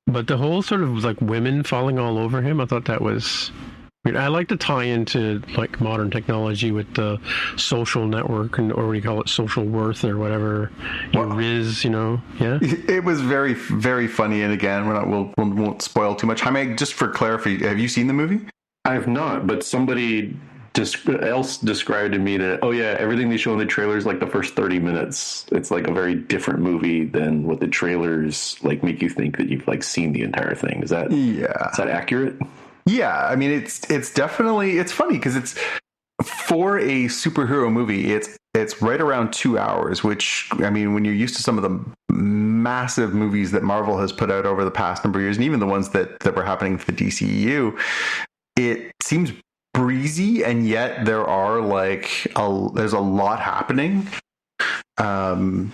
But the whole sort of like women falling all over him, I thought that was weird. I like to tie into like modern technology with the social network, or what do you call it, social worth or whatever, Riz, yeah. It was very, very funny, and again, we won't spoil too much. Jaime, just for clarity, have you seen the movie? I have not, but somebody else described to me that, oh yeah, everything they show in the trailers, like the first 30 minutes, it's like a very different movie than what the trailers like make you think that you've like seen the entire thing. Is that accurate? Yeah, I mean, it's definitely, it's funny because it's, for a superhero movie, it's right around 2 hours, which, I mean, when you're used to some of the massive movies that Marvel has put out over the past number of years, and even the ones that were happening for the DCEU, it seems breezy, and yet there are there's a lot happening. So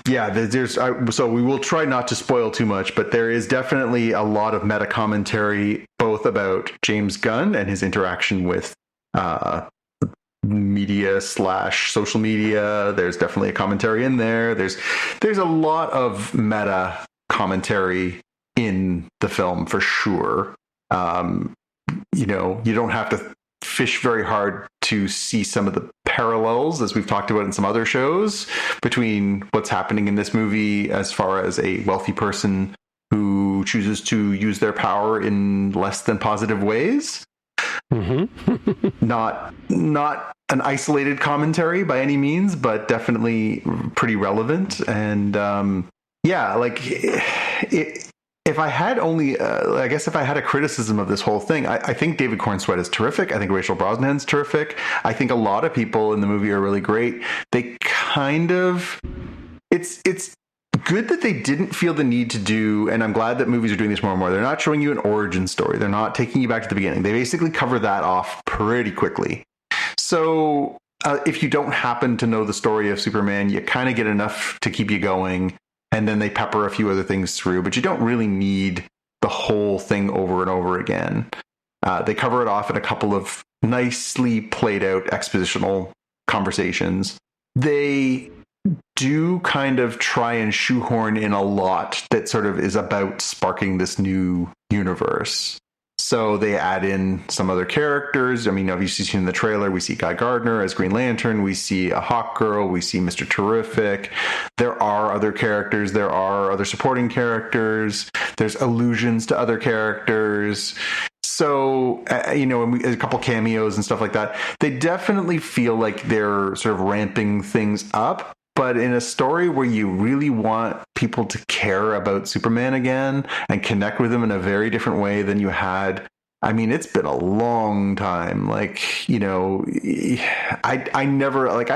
we will try not to spoil too much, but there is definitely a lot of meta commentary, both about James Gunn and his interaction with media / social media. There's definitely a commentary in there. There's a lot of meta commentary in the film for sure. You don't have to fish very hard to see some of the parallels, as we've talked about in some other shows, between what's happening in this movie as far as a wealthy person who chooses to use their power in less than positive ways. Mm-hmm. not an isolated commentary by any means, but definitely pretty relevant. And if I had only, I guess if I had a criticism of this whole thing, I think David Cornsweet is terrific. I think Rachel Brosnahan's terrific. I think a lot of people in the movie are really great. They kind of, it's good that they didn't feel the need to do, and I'm glad that movies are doing this more and more. They're not showing you an origin story. They're not taking you back to the beginning. They basically cover that off pretty quickly. So if you don't happen to know the story of Superman, you kind of get enough to keep you going. And then they pepper a few other things through, but you don't really need the whole thing over and over again. They cover it off in a couple of nicely played out expositional conversations. They do kind of try and shoehorn in a lot that sort of is about sparking this new universe. So they add in some other characters. I mean, obviously seen in the trailer, we see Guy Gardner as Green Lantern. We see a Hawk Girl. We see Mr. Terrific. There are other characters. There are other supporting characters. There's allusions to other characters. So, and a couple cameos and stuff like that. They definitely feel like they're sort of ramping things up. But in a story where you really want people to care about Superman again and connect with him in a very different way than you had, I mean, it's been a long time. I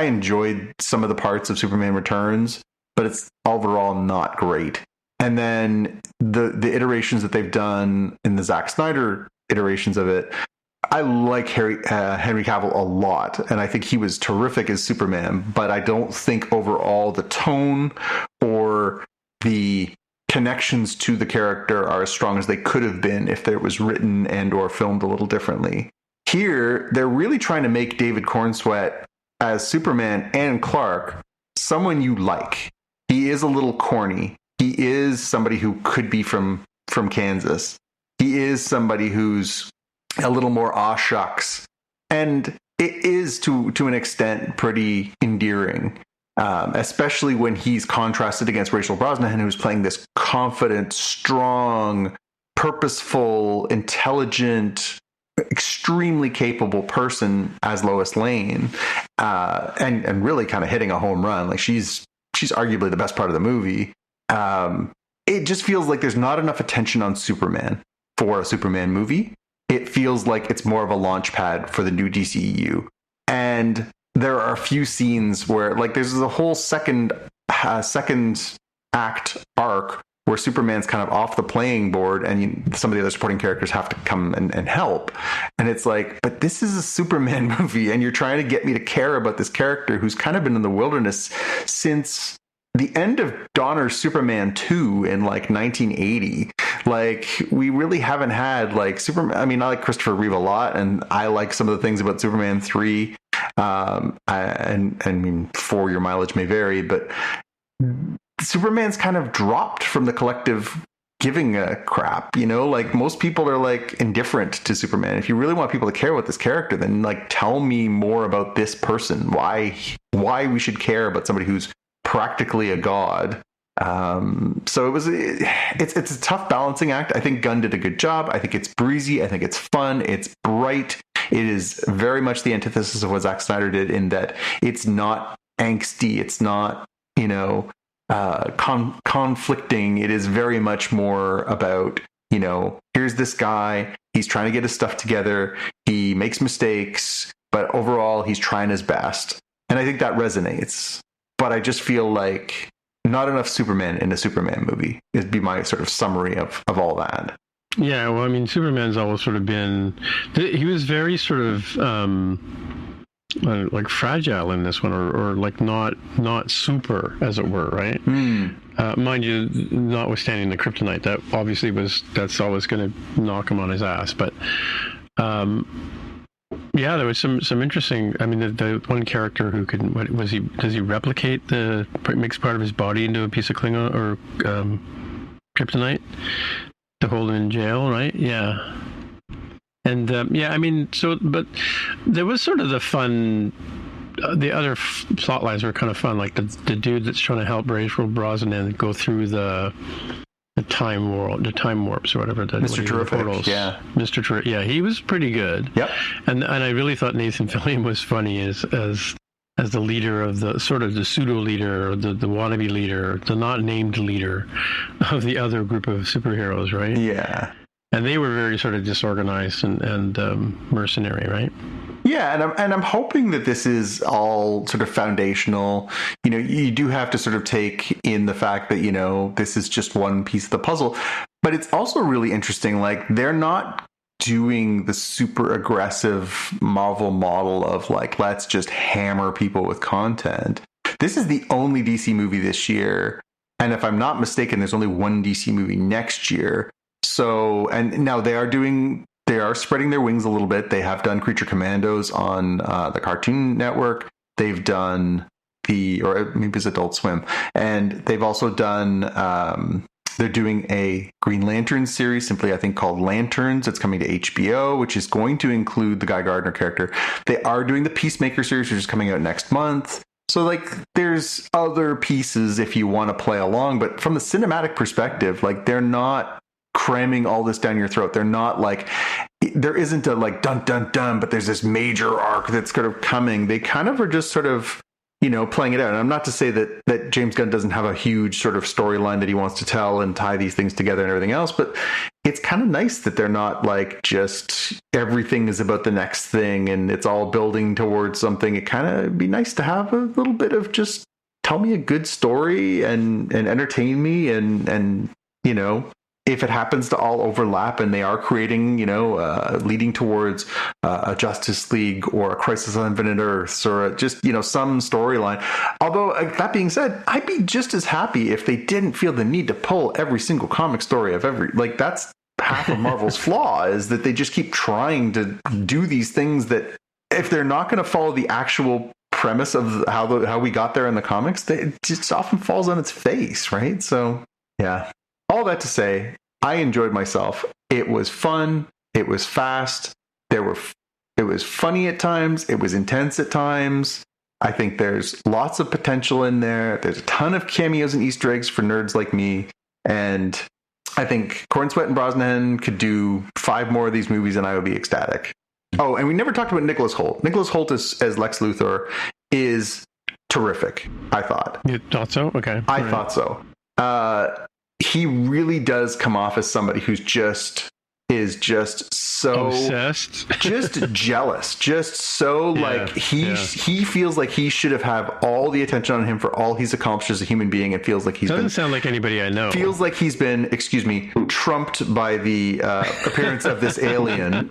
enjoyed some of the parts of Superman Returns, but it's overall not great. And then the iterations that they've done in the Zack Snyder iterations of it, I like Henry Cavill a lot, and I think he was terrific as Superman, but I don't think overall the tone or the connections to the character are as strong as they could have been if it was written and or filmed a little differently. Here, they're really trying to make David Cornsweet as Superman and Clark someone you like. He is a little corny. He is somebody who could be from Kansas. He is somebody who's a little more aw shucks, and it is to an extent pretty endearing, especially when he's contrasted against Rachel Brosnahan, who's playing this confident, strong, purposeful, intelligent, extremely capable person as Lois Lane, and really kind of hitting a home run. Like she's arguably the best part of the movie. It just feels like there's not enough attention on Superman for a Superman movie. It feels like it's more of a launch pad for the new DCEU. And there are a few scenes where, like, there's a whole second act arc where Superman's kind of off the playing board and some of the other supporting characters have to come and help. And it's like, but this is a Superman movie and you're trying to get me to care about this character who's kind of been in the wilderness since the end of Donner's Superman 2 in like 1980. Like, we really haven't had like Superman. I mean, I like Christopher Reeve a lot, and I like some of the things about Superman 3. I mean, 4, your mileage may vary, but Superman's kind of dropped from the collective giving a crap, you know, like most people are like indifferent to Superman. If you really want people to care about this character, then like tell me more about this person, why we should care about somebody who's practically a god. So it's a tough balancing act. I think Gunn did a good job. I think it's breezy. I think it's fun. It's bright. It is very much the antithesis of what Zack Snyder did in that it's not angsty. It's not, you know, conflicting. It is very much more about, you know, here's this guy. He's trying to get his stuff together. He makes mistakes, but overall he's trying his best. And I think that resonates. But I just feel like not enough Superman in a Superman movie. It'd be my sort of summary of all that. Yeah, well, I mean, Superman's always sort of been... He was very sort of like fragile in this one, or like not super, as it were, right? Mind you, notwithstanding the kryptonite, that obviously that's always going to knock him on his ass. But yeah, there was some interesting. I mean, the one character who can does he replicate makes part of his body into a piece of Klingon or kryptonite to hold him in jail, right? Yeah. And yeah, I mean, but there was sort of the fun. The other plot lines were kind of fun, like the dude that's trying to help Rachel Brosnahan go through the time warps or whatever. Mr. Terrific, yeah. Mr. Terrific, yeah, he was pretty good. Yep. And I really thought Nathan Fillion was funny as the leader of the sort of the pseudo leader, or the wannabe leader, the not named leader of the other group of superheroes, right? Yeah. And they were very sort of disorganized and mercenary, right? Yeah, and I'm hoping that this is all sort of foundational. You know, you do have to sort of take in the fact that, you know, this is just one piece of the puzzle. But it's also really interesting, like, they're not doing the super aggressive Marvel model of, like, let's just hammer people with content. This is the only DC movie this year. And if I'm not mistaken, there's only one DC movie next year. So, and now they are spreading their wings a little bit. They have done Creature Commandos on the Cartoon Network. They've done or maybe it's Adult Swim. And they've also done, they're doing a Green Lantern series, simply I think called Lanterns. It's coming to HBO, which is going to include the Guy Gardner character. They are doing the Peacemaker series, which is coming out next month. So, like, there's other pieces if you want to play along. But from the cinematic perspective, like, they're not cramming all this down your throat. They're not like, there isn't a like dun dun dun, but there's this major arc that's sort of coming. They kind of are just sort of, you know, playing it out. And I'm not to say that James Gunn doesn't have a huge sort of storyline that he wants to tell and tie these things together and everything else, but it's kind of nice that they're not like just everything is about the next thing and it's all building towards something. It kind of be nice to have a little bit of just tell me a good story and entertain me and you know, if it happens to all overlap and they are creating, you know, leading towards a Justice League or a Crisis on Infinite Earths or just, you know, some storyline. Although that being said, I'd be just as happy if they didn't feel the need to pull every single comic story of like that's half of Marvel's flaw is that they just keep trying to do these things that if they're not going to follow the actual premise of how we got there in the comics, it just often falls on its face, right? So, yeah. All that to say, I enjoyed myself. It was fun. It was fast. It was funny at times. It was intense at times. I think there's lots of potential in there. There's a ton of cameos and Easter eggs for nerds like me. And I think Corn, Sweat, and Brosnahan could do 5 more of these movies and I would be ecstatic. Oh, and we never talked about Nicholas Hoult. Nicholas Hoult as Lex Luthor is terrific, I thought. You thought so? Okay. I thought so. He really does come off as somebody who's just is just so obsessed, just jealous, just so like he feels like he should have all the attention on him for all he's accomplished as a human being, and feels like doesn't sound like anybody I know. Feels like he's been, excuse me, trumped by the appearance of this alien.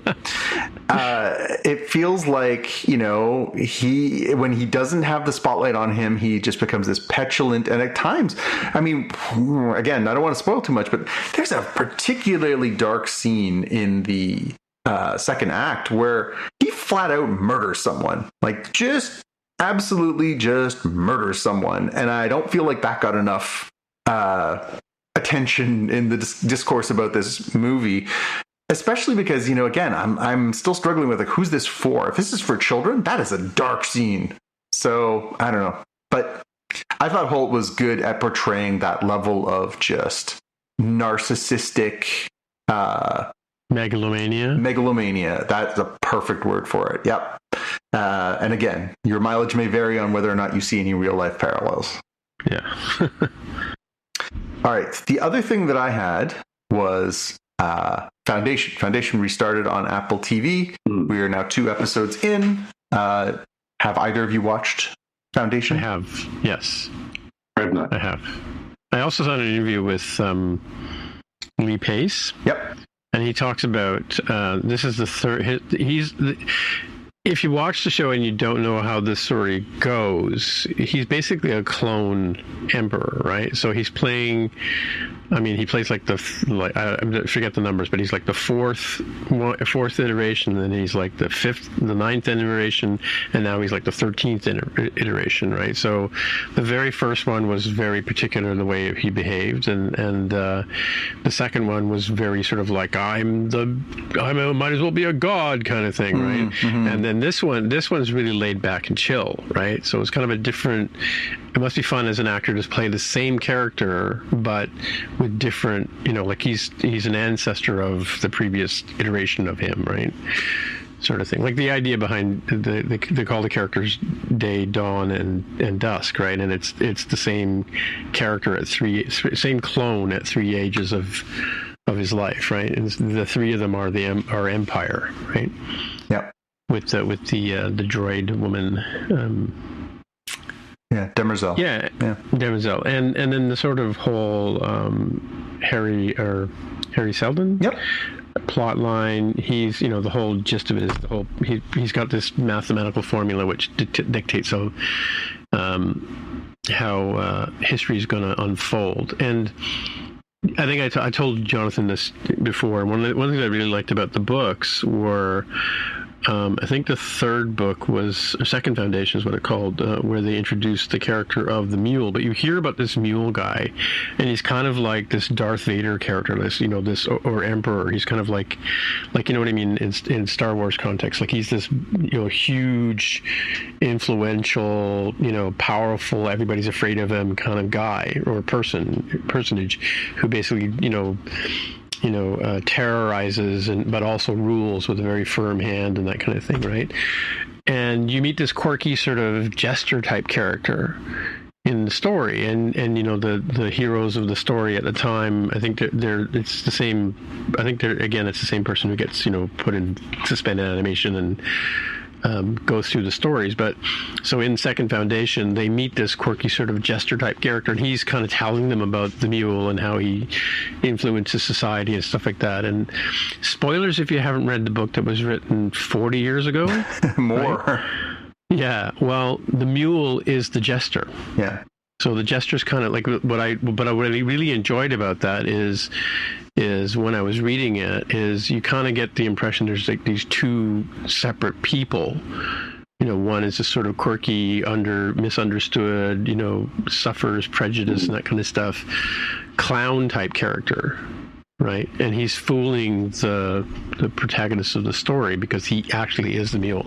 It feels like, you know, when he doesn't have the spotlight on him, he just becomes this petulant, and at times, I mean, again, I don't want to spoil too much, but there's a particularly dark scene in the second act where he flat out murders someone, like just absolutely just murders someone, and I don't feel like that got enough attention in the discourse about this movie, especially because, you know, again, I'm still struggling with like, who's this for? If this is for children, that is a dark scene. So I don't know, but I thought Holt was good at portraying that level of just narcissistic megalomania. That's a perfect word for it. Yep. And again, your mileage may vary on whether or not you see any real life parallels. Yeah. All right. The other thing that I had was Foundation. Foundation restarted on Apple TV. We are now 2 episodes in. Have either of you watched Foundation? I have. Yes. I have not. I have. I also saw an interview with Lee Pace. Yep. And he talks about this is the third. If you watch the show and you don't know how this story goes, he's basically a clone emperor, right? So he's playing. I mean, he plays like I forget the numbers, but he's like the fourth iteration, and then he's like the 9th iteration, and now he's like the 13th iteration, right? So the very first one was very particular in the way he behaved, and the second one was very sort of like I might as well be a god kind of thing, right? Mm-hmm. And then this one's really laid back and chill, right? So it's kind of a different. It must be fun as an actor to play the same character, but with different, you know, like he's an ancestor of the previous iteration of him, right? Sort of thing. Like the idea behind they call the characters Day, Dawn, and Dusk, right? And it's the same character at same clone at 3 ages of his life, right? And the 3 of them are our empire, right? Yep. With the droid woman. Yeah, Demerzel. Yeah, Demerzel, and then the sort of whole Harry Seldon. Yep. Plot line. He's, you know, the whole gist of it is the whole. He's got this mathematical formula which dictates how history is going to unfold. And I think I told Jonathan this before. One of the things I really liked about the books were. I think the third book was, or Second Foundation is what it called, where they introduced the character of the mule. But you hear about this mule guy, and he's kind of like this Darth Vader character, or Emperor. He's kind of like you know what I mean in Star Wars context. Like he's this, you know, huge, influential, you know, powerful, everybody's afraid of him kind of guy or personage who basically, terrorizes but also rules with a very firm hand and that kind of thing, right? And you meet this quirky sort of jester type character in the story, and you know the heroes of the story at the time. I think it's the same. I think it's the same person who gets, you know, put in suspended animation and goes through the stories. But so in Second Foundation, they meet this quirky sort of jester type character, and he's kind of telling them about the mule and how he influences society and stuff like that. And spoilers if you haven't read the book that was written 40 years ago. More. Right? Yeah. Well, the mule is the jester. Yeah. So the jester's kind of like what I really enjoyed about that is when I was reading it, is you kind of get the impression there's like these 2 separate people. You know, one is a sort of quirky, misunderstood, you know, suffers prejudice and that kind of stuff, clown type character, right? And he's fooling the protagonist of the story because he actually is the mule.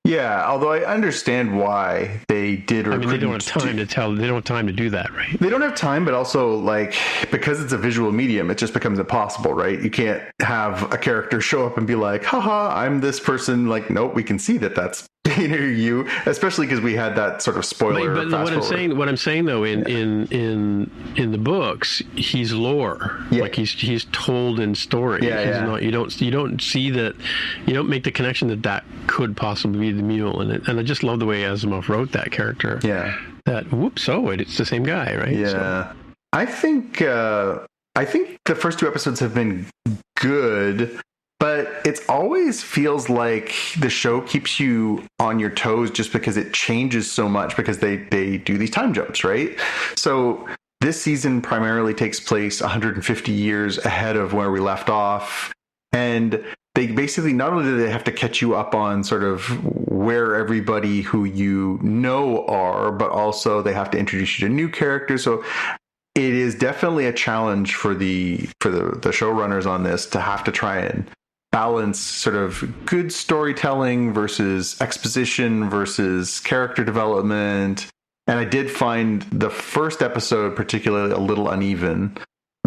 Yeah, although I understand why they did. I mean, they don't have time to tell. They don't have time to do that, right? They don't have time, but also, like, because it's a visual medium, it just becomes impossible, right? You can't have a character show up and be like, haha, I'm this person. Like, nope, we can see that that's you, especially because we had that sort of spoiler. But what I'm saying though, in the books, he's lore. Yeah. Like he's told in story. Yeah, Not, you don't see that. You don't make the connection that could possibly be the mule. And I just love the way Asimov wrote that character. Yeah. That it's the same guy, right? Yeah. So. I think the first 2 episodes have been good. But it always feels like the show keeps you on your toes just because it changes so much, because they do these time jumps, right? So this season primarily takes place 150 years ahead of where we left off. And they basically, not only do they have to catch you up on sort of where everybody who you know are, but also they have to introduce you to new characters. So it is definitely a challenge for the showrunners on this to have to try and balance sort of good storytelling versus exposition versus character development. And I did find the first episode particularly a little uneven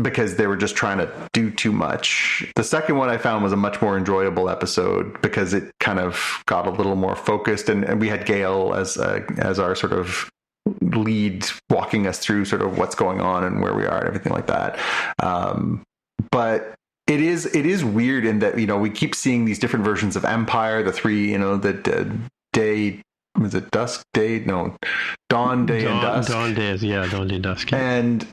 because they were just trying to do too much. The second one I found was a much more enjoyable episode because it kind of got a little more focused, and we had Gail as our sort of lead walking us through sort of what's going on and where we are and everything like that. But it is weird in that, we keep seeing these different versions of Empire, the 3, the day, was it dusk, day? No, dawn, day, and dusk. Dawn, day, dawn, day, dusk. Yeah. And,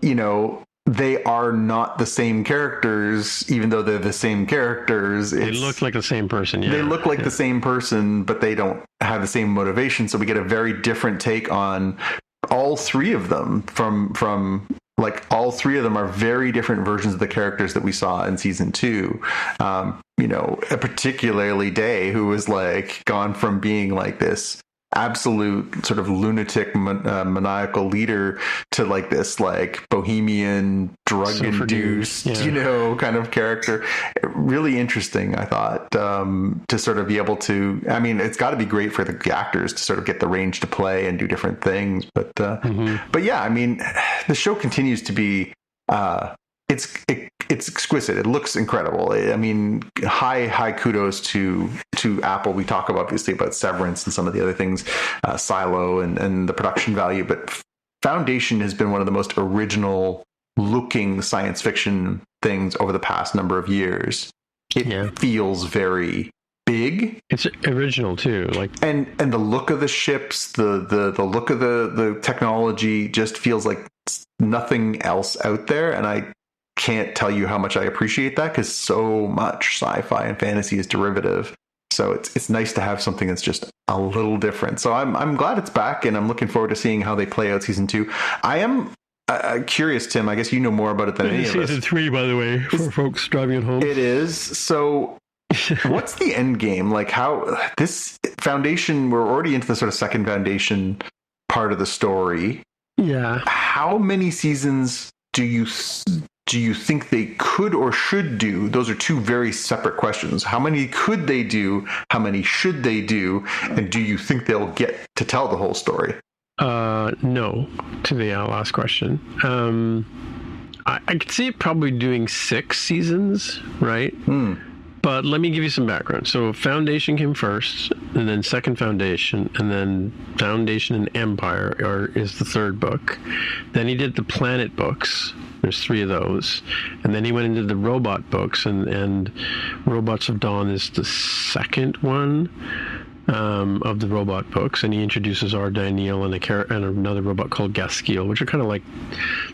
they are not the same characters, even though they're the same characters. They look like the same person, yeah. They look like the same person, but they don't have the same motivation. So we get a very different take on all 3 of them from like all 3 of them are very different versions of the characters that we saw in season 2. Particularly Day, who was like gone from being like this absolute sort of lunatic maniacal leader to like this like bohemian drug induced kind of character. Really interesting, I thought, to sort of be able to, it's got to be great for the actors to sort of get the range to play and do different things, but yeah, the show continues to be it's exquisite. It looks incredible. High kudos to Apple. We talk obviously about Severance and some of the other things, Silo and the production value, but Foundation has been one of the most original looking science fiction things over the past number of years. It feels very big. It's original too, and the look of the ships, the look of the technology just feels like nothing else out there, and I can't tell you how much I appreciate that, because so much sci-fi and fantasy is derivative. So it's nice to have something that's just a little different. So I'm glad it's back, and I'm looking forward to seeing how they play out season 2. I am curious, Tim. I guess you know more about it than any of us. Season 3, by the way, for folks driving at home. It is. So what's the end game? Like, how this Foundation? We're already into the sort of second Foundation part of the story. Yeah. How many seasons do you think they could or should do? Those are 2 very separate questions. How many could they do? How many should they do? And do you think they'll get to tell the whole story? No, to the last question. I could see it probably doing 6 seasons, right? But let me give you some background. So Foundation came first, and then Second Foundation, and then Foundation and Empire is the 3rd book. Then he did the Planet books. There's 3 of those. And then he went into the Robot books, and Robots of Dawn is the 2nd one of the Robot books. And he introduces R. Daniel and another robot called Gaskiel, which are kind of like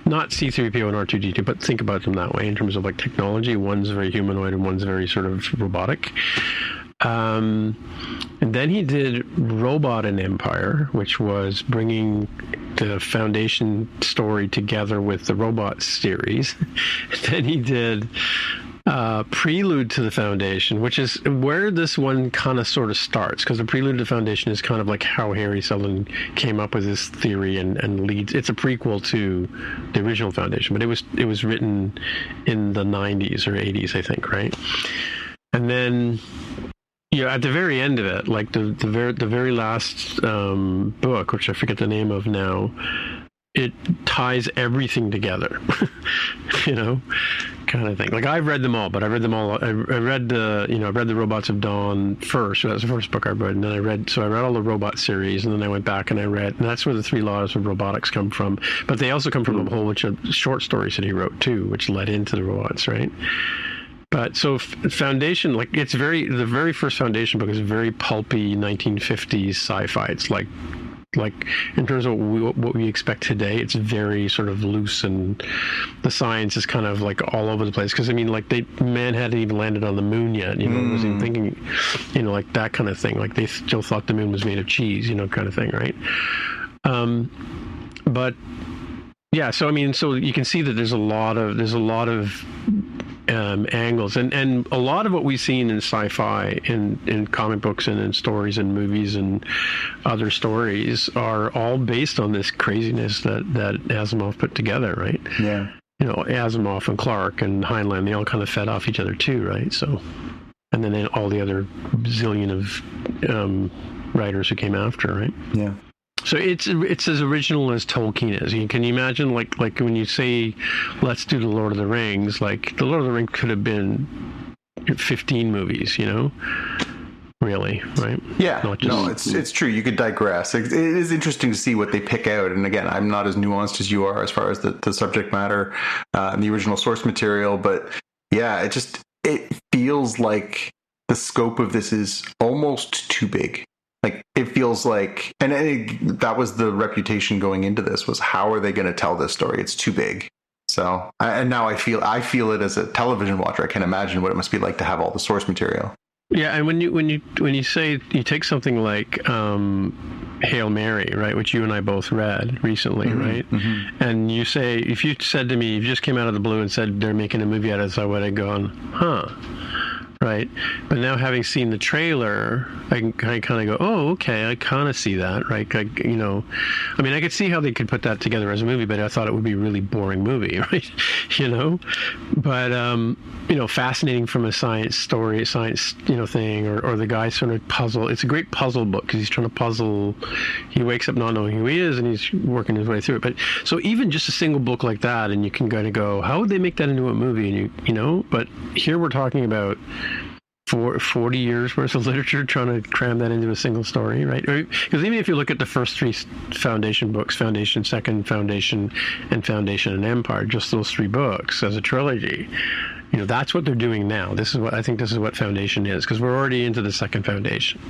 not C-3PO and R2-D2, but think about them that way in terms of like technology. One's very humanoid and one's very sort of robotic. And then he did Robot and Empire, which was bringing the Foundation story together with the Robot series. Then he did Prelude to the Foundation, which is where this one kind of sort of starts, because the Prelude to the Foundation is kind of like how Harry Seldon came up with this theory and leads. It's a prequel to the original Foundation, but it was written in the 90s or 80s, I think, right? And then at the very end of it, like the very last book, which I forget the name of now, it ties everything together, kind of thing. Like I've read them all, but I read them all. I read the I read the Robots of Dawn first. So that's the first book I read, and then I read all the Robot series, and then I went back and I read, and that's where the 3 laws of robotics come from. But they also come from a whole bunch of short stories that he wrote too, which led into the robots, right? But so Foundation, like the very first Foundation book is very pulpy 1950s sci-fi. It's like in terms of what we expect today, it's very sort of loose, and the science is kind of like all over the place. Because I mean, like man hadn't even landed on the moon yet. Wasn't even thinking, like that kind of thing. Like they still thought the moon was made of cheese, kind of thing, right? But yeah, so I mean, so you can see that there's a lot of angles, and a lot of what we've seen in sci-fi, in comic books and in stories and movies and other stories are all based on this craziness that Asimov put together, right? Yeah. Asimov and Clarke and Heinlein, they all kind of fed off each other too, right? So, and then all the other zillion of writers who came after, right? Yeah. So it's as original as Tolkien is. Can you imagine, like when you say, let's do the Lord of the Rings, like the Lord of the Rings could have been 15 movies, really, right? Yeah, it's true. You could digress. It is interesting to see what they pick out. And again, I'm not as nuanced as you are as far as the subject matter and the original source material. But yeah, it feels like the scope of this is almost too big. Like it feels like, and that was the reputation going into this, was how are they going to tell this story? It's too big. So, and now I feel it as a television watcher. I can imagine what it must be like to have all the source material. Yeah, and when you say you take something like Hail Mary, right, which you and I both read recently, right, and you say, if you said to me, if you just came out of the blue and said they're making a movie out of this, I would have gone, huh. Right. But now having seen the trailer, I kind of go, oh, okay, I kind of see that. Right. I could see how they could put that together as a movie, but I thought it would be a really boring movie. Right. But, fascinating from a science thing, or the guy sort of puzzle. It's a great puzzle book because he's trying to puzzle. He wakes up not knowing who he is and he's working his way through it. But so even just a single book like that, and you can kind of go, how would they make that into a movie? And but here we're talking about 40 years worth of literature trying to cram that into a single story, right? Because even if you look at the first 3 Foundation books, Foundation, Second Foundation, and Foundation and Empire, just those 3 books as a trilogy, that's what they're doing now. This is what Foundation is, because we're already into the Second Foundation.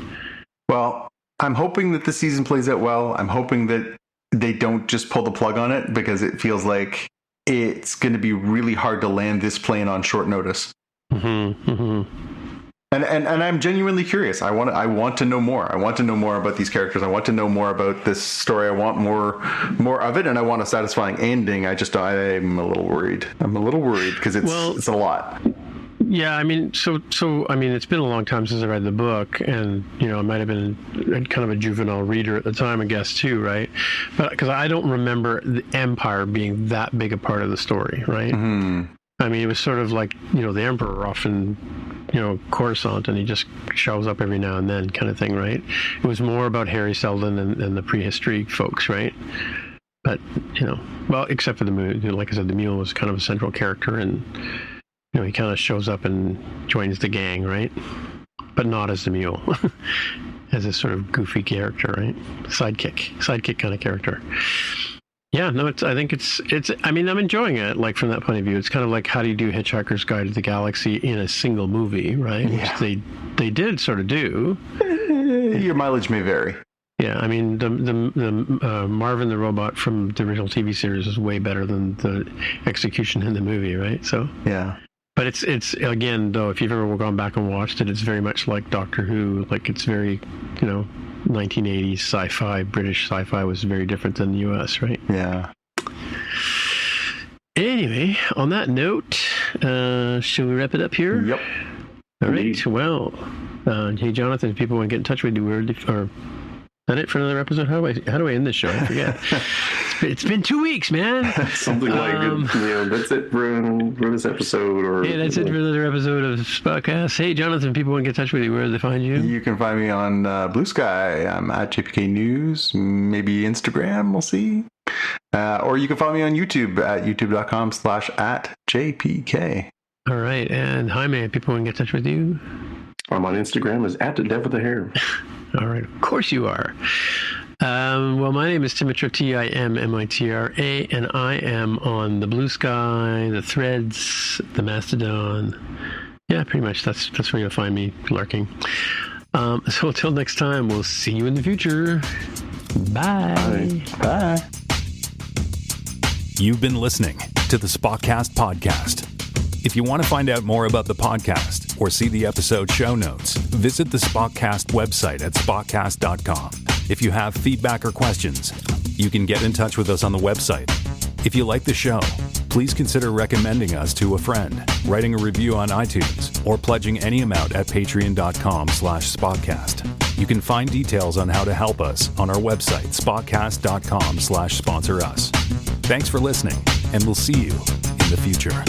Well, I'm hoping that the season plays out well. I'm hoping that they don't just pull the plug on it, because it feels like it's going to be really hard to land this plane on short notice. And I'm genuinely curious. I want to know more. I want to know more about these characters. I want to know more about this story. I want more of it, and I want a satisfying ending. I'm a little worried. Because it's a lot. Yeah, I mean, so it's been a long time since I read the book, and I might have been kind of a juvenile reader at the time, I guess, too, right? But because I don't remember the Empire being that big a part of the story, right? I mean, it was sort of like the Emperor often, Coruscant, and he just shows up every now and then, kind of thing, right? It was more about Harry Seldon and the prehistory folks, right? But well, except for the mule, like I said, the mule was kind of a central character, and he kind of shows up and joins the gang, right? But not as the mule, as a sort of goofy character, right? Sidekick kind of character. Yeah, no, I think it's. I mean, I'm enjoying it. Like from that point of view, it's kind of like, how do you do Hitchhiker's Guide to the Galaxy in a single movie, right? Yeah. Which they did sort of do. Your mileage may vary. Yeah, I mean, the Marvin the robot from the original TV series is way better than the execution in the movie, right? So yeah. But it's again, though, if you've ever gone back and watched it, it's very much like Doctor Who. Like it's very, 1980s sci-fi, British sci-fi was very different than the US, right? Yeah. Anyway, on that note, should we wrap it up here? Yep. All right. Well, hey, Jonathan, if people want to get in touch with you, or is that it for another episode? How do I end this show? I forget. It's been 2 weeks, man. Something like that's it for this episode. Yeah, that's it for another episode of Spotcast. Hey, Jonathan, people want to get in touch with you. Where do they find you? You can find me on Blue Sky. I'm at JPK News. Maybe Instagram. We'll see. Or you can find me on YouTube at youtube.com/@JPK JPK. All right. And Jaime, people want to get in touch with you? I'm on Instagram as @Dev with the hair. All right. Of course you are. Well, my name is Timitra, Timmitra, and I am on the Blue Sky, the Threads, the Mastodon. Yeah, pretty much. That's where you'll find me lurking. So until next time, we'll see you in the future. Bye. Bye. You've been listening to the Spotcast podcast. If you want to find out more about the podcast or see the episode show notes, visit the Spotcast website at spotcast.com. If you have feedback or questions, you can get in touch with us on the website. If you like the show, please consider recommending us to a friend, writing a review on iTunes, or pledging any amount at patreon.com/spotcast. You can find details on how to help us on our website, spotcast.com/sponsor us. Thanks for listening, and we'll see you in the future.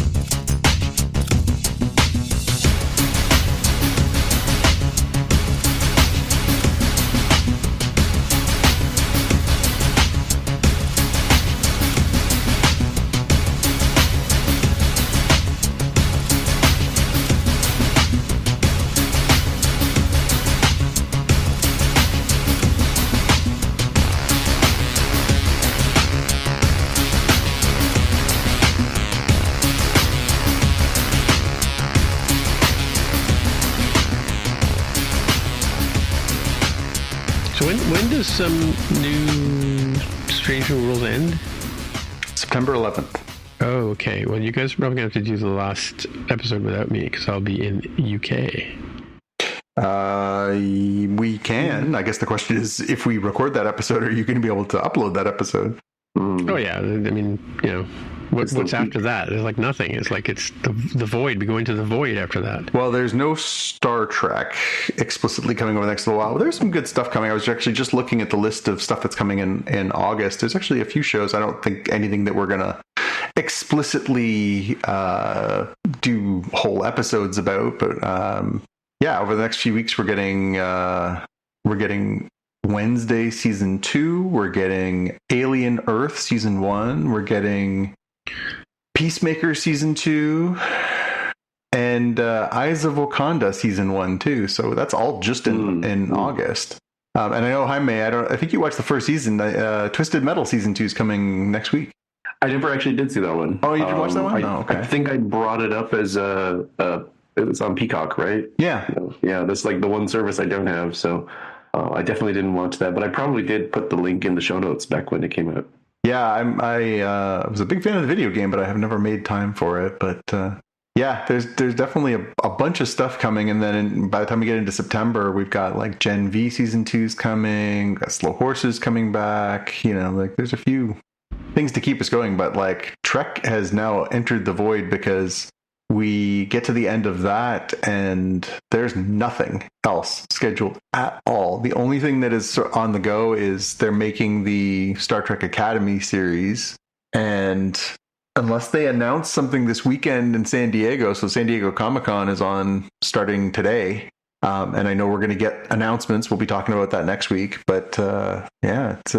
When does some new Stranger World end? September 11th. Oh, okay. Well, you guys are probably going to have to do the last episode without me because I'll be in UK. We can. I guess the question is, if we record that episode, are you going to be able to upload that episode? Oh, yeah. I mean, what's after that? There's like nothing. It's like it's the void. We go into the void after that. Well, there's no Star Trek explicitly coming over the next little while. There's some good stuff coming. I was actually just looking at the list of stuff that's coming in August. There's actually a few shows. I don't think anything that we're going to explicitly do whole episodes about. But yeah, over the next few weeks, we're getting Wednesday season 2. We're getting Alien Earth season 1. We're getting Peacemaker season 2, and Eyes of Wakanda season 1 too. So that's all just in August. And I know Jaime, I think you watched the first season. Twisted Metal season 2 is coming next week. I never actually did see that one. Oh, you did watch that one? Okay. I think I brought it up as it was on Peacock, right? Yeah. Yeah, that's like the one service I don't have. So I definitely didn't watch that, but I probably did put the link in the show notes back when it came out. Yeah, I was a big fan of the video game, but I have never made time for it. But yeah, there's definitely a bunch of stuff coming, and then by the time we get into September, we've got like Gen V season 2's coming, we've got Slow Horses coming back. Like there's a few things to keep us going, but like Trek has now entered the void because we get to the end of that and there's nothing else scheduled at all. The only thing that is on the go is they're making the Star Trek Academy series, and unless they announce something this weekend in San Diego, so San Diego Comic-Con is on starting today, and I know we're going to get announcements. We'll be talking about that next week, but yeah, it's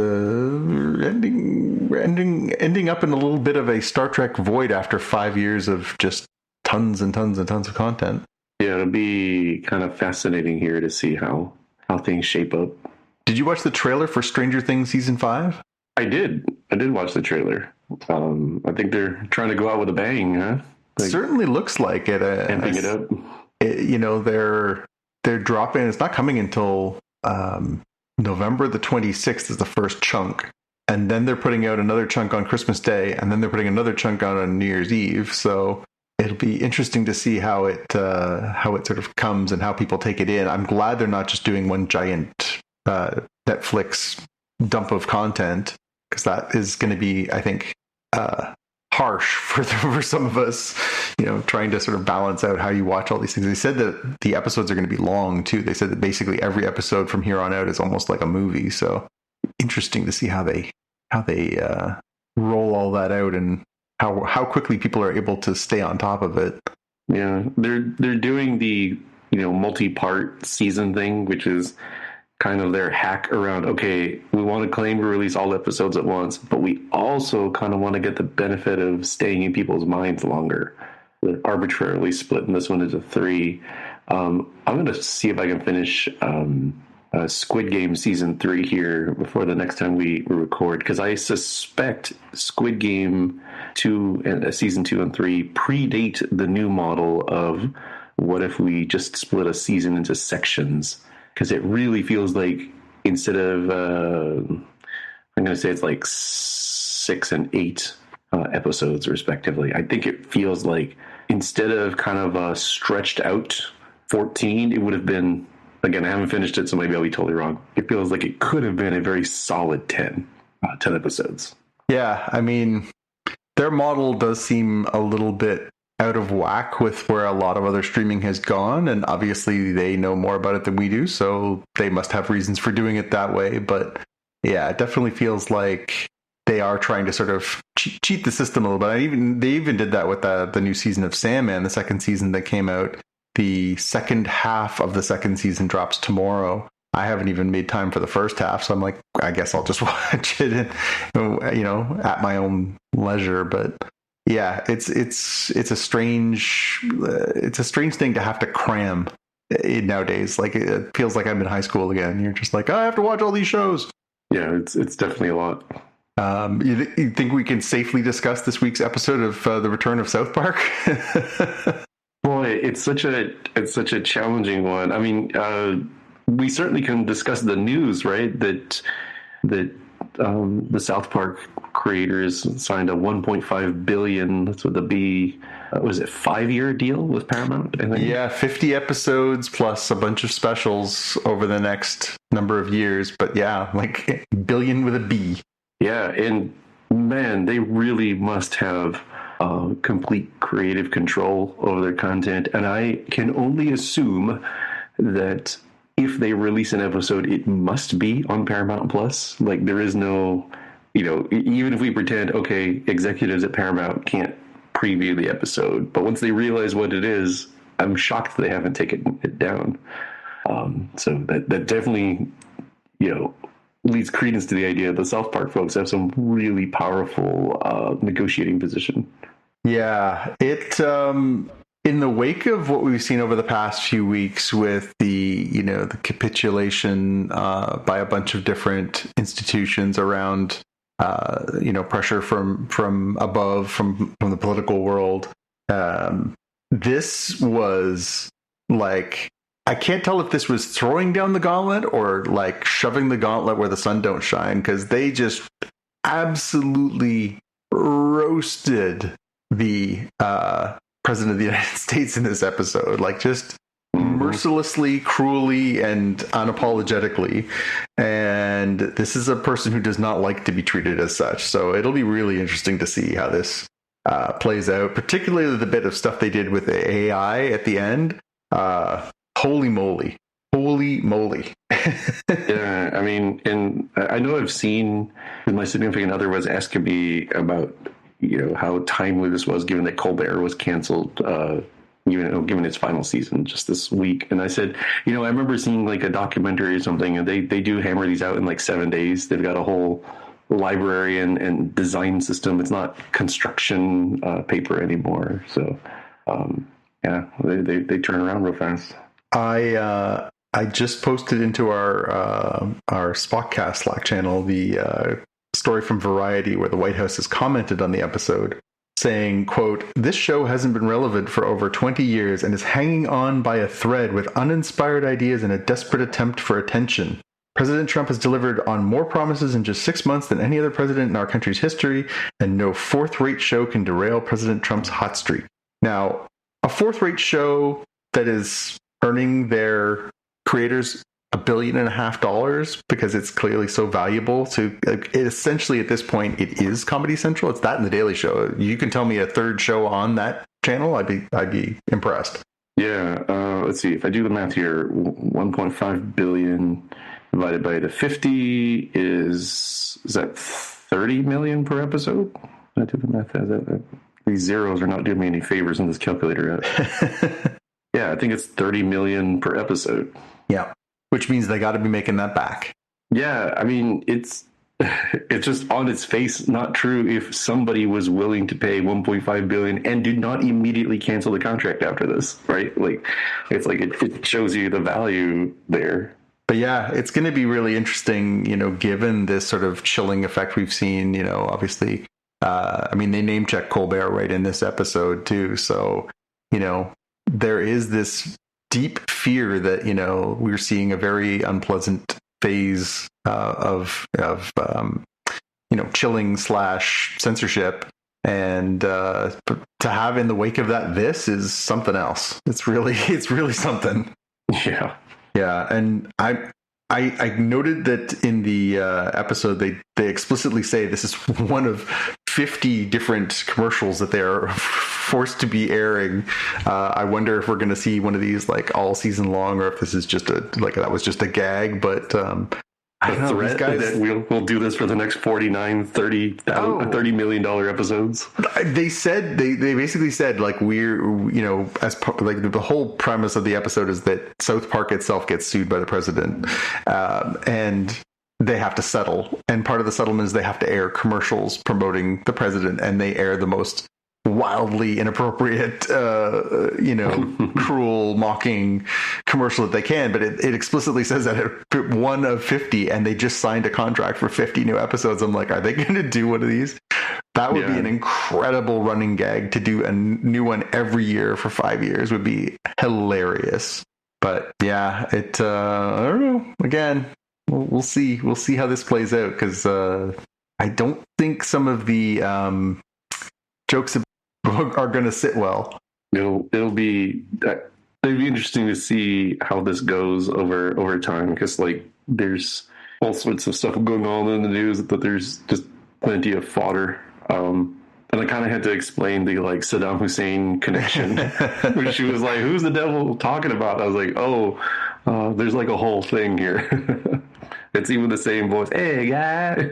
ending up in a little bit of a Star Trek void after 5 years of just tons and tons and tons of content. Yeah, it'll be kind of fascinating here to see how things shape up. Did you watch the trailer for Stranger Things season 5? I did watch the trailer. I think they're trying to go out with a bang, huh? Certainly looks like it. Amping it up. They're dropping. It's not coming until November the 26th is the first chunk, and then they're putting out another chunk on Christmas Day, and then they're putting another chunk out on New Year's Eve. So it'll be interesting to see how it sort of comes and how people take it in. I'm glad they're not just doing one giant Netflix dump of content, because that is going to be, I think, harsh for some of us, trying to sort of balance out how you watch all these things. They said that the episodes are going to be long too. They said that basically every episode from here on out is almost like a movie. So interesting to see how they roll all that out and how quickly people are able to stay on top of it. Yeah, they're doing the multi-part season thing, which is kind of their hack around, okay, we want to claim to release all episodes at once, but we also kind of want to get the benefit of staying in people's minds longer. They're arbitrarily splitting this one into 3. I'm going to see if I can finish Squid Game Season 3 here before the next time we record, because I suspect Squid Game 2 and Season 2 and 3 predate the new model of what if we just split a season into sections, because it really feels like instead of I'm going to say it's like 6 and 8 episodes respectively, I think it feels like instead of kind of stretched out 14, it would have been, again, I haven't finished it, so maybe I'll be totally wrong. It feels like it could have been a very solid 10 episodes. Yeah, I mean, their model does seem a little bit out of whack with where a lot of other streaming has gone, and obviously they know more about it than we do, so they must have reasons for doing it that way. But yeah, it definitely feels like they are trying to sort of cheat the system a little bit. They even did that with the new season of Sandman, the second season that came out. The second half of the second season drops tomorrow. I haven't even made time for the first half, so I'm like, I guess I'll just watch it, at my own leisure. But yeah, it's a strange thing to have to cram nowadays. Like, it feels like I'm in high school again. You're just like, I have to watch all these shows. Yeah, it's definitely a lot. You think we can safely discuss this week's episode of the Return of South Park? Boy, it's such a challenging one. I mean, we certainly can discuss the news, right? That the South Park creators signed a $1.5 billion. That's with a B. Was it 5-year deal with Paramount? I think. Yeah, 50 episodes plus a bunch of specials over the next number of years. But yeah, like billion with a B. Yeah, and man, they really must have complete creative control over their content, and I can only assume that if they release an episode, it must be on Paramount Plus. Like, there is no, even if we pretend, okay, executives at Paramount can't preview the episode, but once they realize what it is, I'm shocked they haven't taken it down. So that definitely, leads credence to the idea the South Park folks have some really powerful negotiating position. Yeah, it in the wake of what we've seen over the past few weeks with the capitulation by a bunch of different institutions around pressure from above, from the political world, this was like, I can't tell if this was throwing down the gauntlet or like shoving the gauntlet where the sun don't shine, because they just absolutely roasted the president of the United States in this episode, like just mercilessly, cruelly, and unapologetically. And this is a person who does not like to be treated as such. So it'll be really interesting to see how this plays out, particularly the bit of stuff they did with the AI at the end. Holy moly. Yeah, I mean, and I know I've seen, my significant other was asking me about how timely this was, given that Colbert was canceled, given its final season just this week. And I said, I remember seeing like a documentary or something, and they do hammer these out in like 7 days. They've got a whole library and design system. It's not construction paper anymore. So, yeah, they turn around real fast. I just posted into our Spockcast Slack channel the story from Variety where the White House has commented on the episode, saying, quote, "This show hasn't been relevant for over 20 years and is hanging on by a thread with uninspired ideas and a desperate attempt for attention. President Trump has delivered on more promises in just 6 months than any other president in our country's history, and no fourth-rate show can derail President Trump's hot streak." Now, a fourth-rate show that is earning their creators $1.5 billion because it's clearly so valuable to, essentially at this point, it is Comedy Central. It's that and The Daily Show. You can tell me a third show on that channel, I'd be impressed. Yeah, let's see. If I do the math here, 1.5 billion divided by the 50 is that 30 million per episode? Did I do the math? These zeros are not doing me any favors in this calculator yet. Yeah, I think it's 30 million per episode. Yeah. which means they got to be making that back. Yeah, I mean, it's just on its face not true if somebody was willing to pay 1.5 billion and did not immediately cancel the contract after this, right? Like, it's like it shows you the value there. But yeah, it's going to be really interesting, given this sort of chilling effect we've seen, obviously. I mean, they name check Colbert right in this episode too. So, there is this deep fear that, we're seeing a very unpleasant phase of chilling / censorship. And to have in the wake of that, this is something else. It's really something. Yeah. Yeah, and I noted that in the episode they explicitly say this is one of 50 different commercials that they are forced to be airing. I wonder if we're going to see one of these like all season long, or if this is just that was just a gag. But I don't know, these guys, that we'll do this for the next 49, $30 million episodes. They said they basically said like we're as like the whole premise of the episode is that South Park itself gets sued by the president, and they have to settle. And part of the settlement is they have to air commercials promoting the president, and they air the most wildly inappropriate, cruel, mocking commercial that they can. But it explicitly says that one of 50, and they just signed a contract for 50 new episodes. I'm like, are they going to do one of these? That would be an incredible running gag. To do a new one every year for 5 years would be hilarious. But yeah, I don't know. Again, we'll see. We'll see how this plays out, because I don't think some of the jokes are going to sit well. It'll be interesting to see how this goes over time, because like there's all sorts of stuff going on in the news that there's just plenty of fodder. And I kind of had to explain the like Saddam Hussein connection, when she was like, "Who's the devil talking about?" I was like, "Oh, there's like a whole thing here." It's even the same voice. Hey, guy.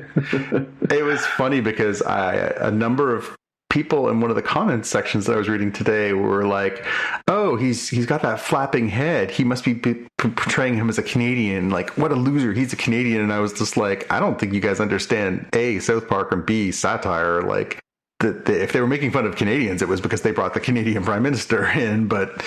It was funny because a number of people in one of the comments sections that I was reading today were like, "Oh, he's got that flapping head. He must be portraying him as a Canadian. Like, what a loser. He's a Canadian." And I was just like, I don't think you guys understand A, South Park, and B, satire. Like, if they were making fun of Canadians, it was because they brought the Canadian Prime Minister in. But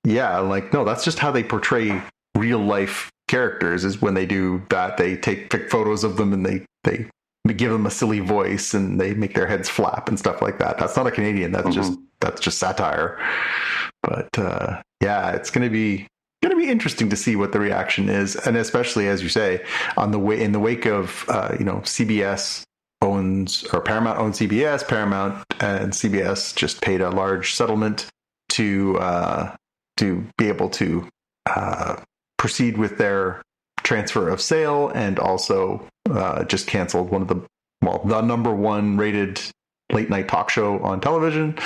yeah, like, no, that's just how they portray real life characters, is when they do that. They take photos of them and they give them a silly voice and they make their heads flap and stuff like that. That's not a Canadian. That's just satire. But yeah, it's going to be interesting to see what the reaction is, and especially, as you say, in the wake of CBS owns, or Paramount owns CBS. Paramount and CBS just paid a large settlement to be able to proceed with their transfer of sale, and also just canceled one of the number one rated late night talk show on television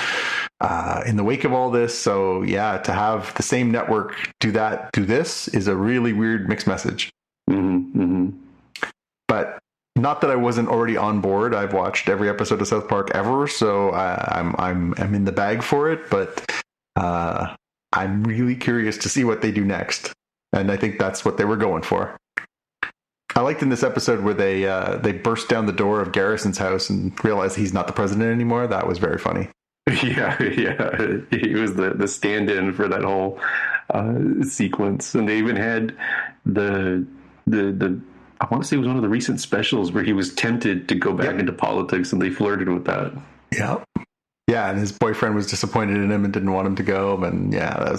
in the wake of all this. So yeah, to have the same network do this is a really weird mixed message. But not that I wasn't already on board. I've watched every episode of South Park ever, so I'm in the bag for it. But I'm really curious to see what they do next, and I think that's what they were going for. I liked in this episode where they burst down the door of Garrison's house and realized he's not the president anymore. That was very funny. Yeah. He was the stand-in for that whole sequence, and they even had the I want to say it was one of the recent specials where he was tempted to go back into politics, and they flirted with that. Yeah. Yeah, and his boyfriend was disappointed in him and didn't want him to go. And yeah,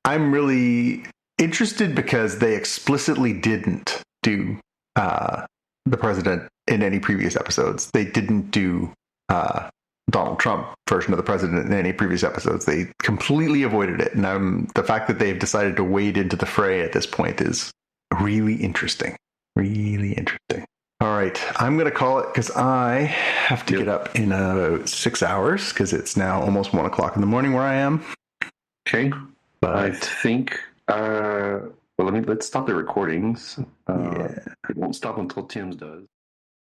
I'm really interested because they explicitly didn't do the president in any previous episodes. They didn't do Donald Trump version of the president in any previous episodes. They completely avoided it. And the fact that they've decided to wade into the fray at this point is really interesting. Really interesting. All right, I'm going to call it, because I have to get up in about 6 hours, because it's now almost 1 o'clock in the morning where I am. Okay. But I think, let's stop the recordings. It won't stop until Tim's does.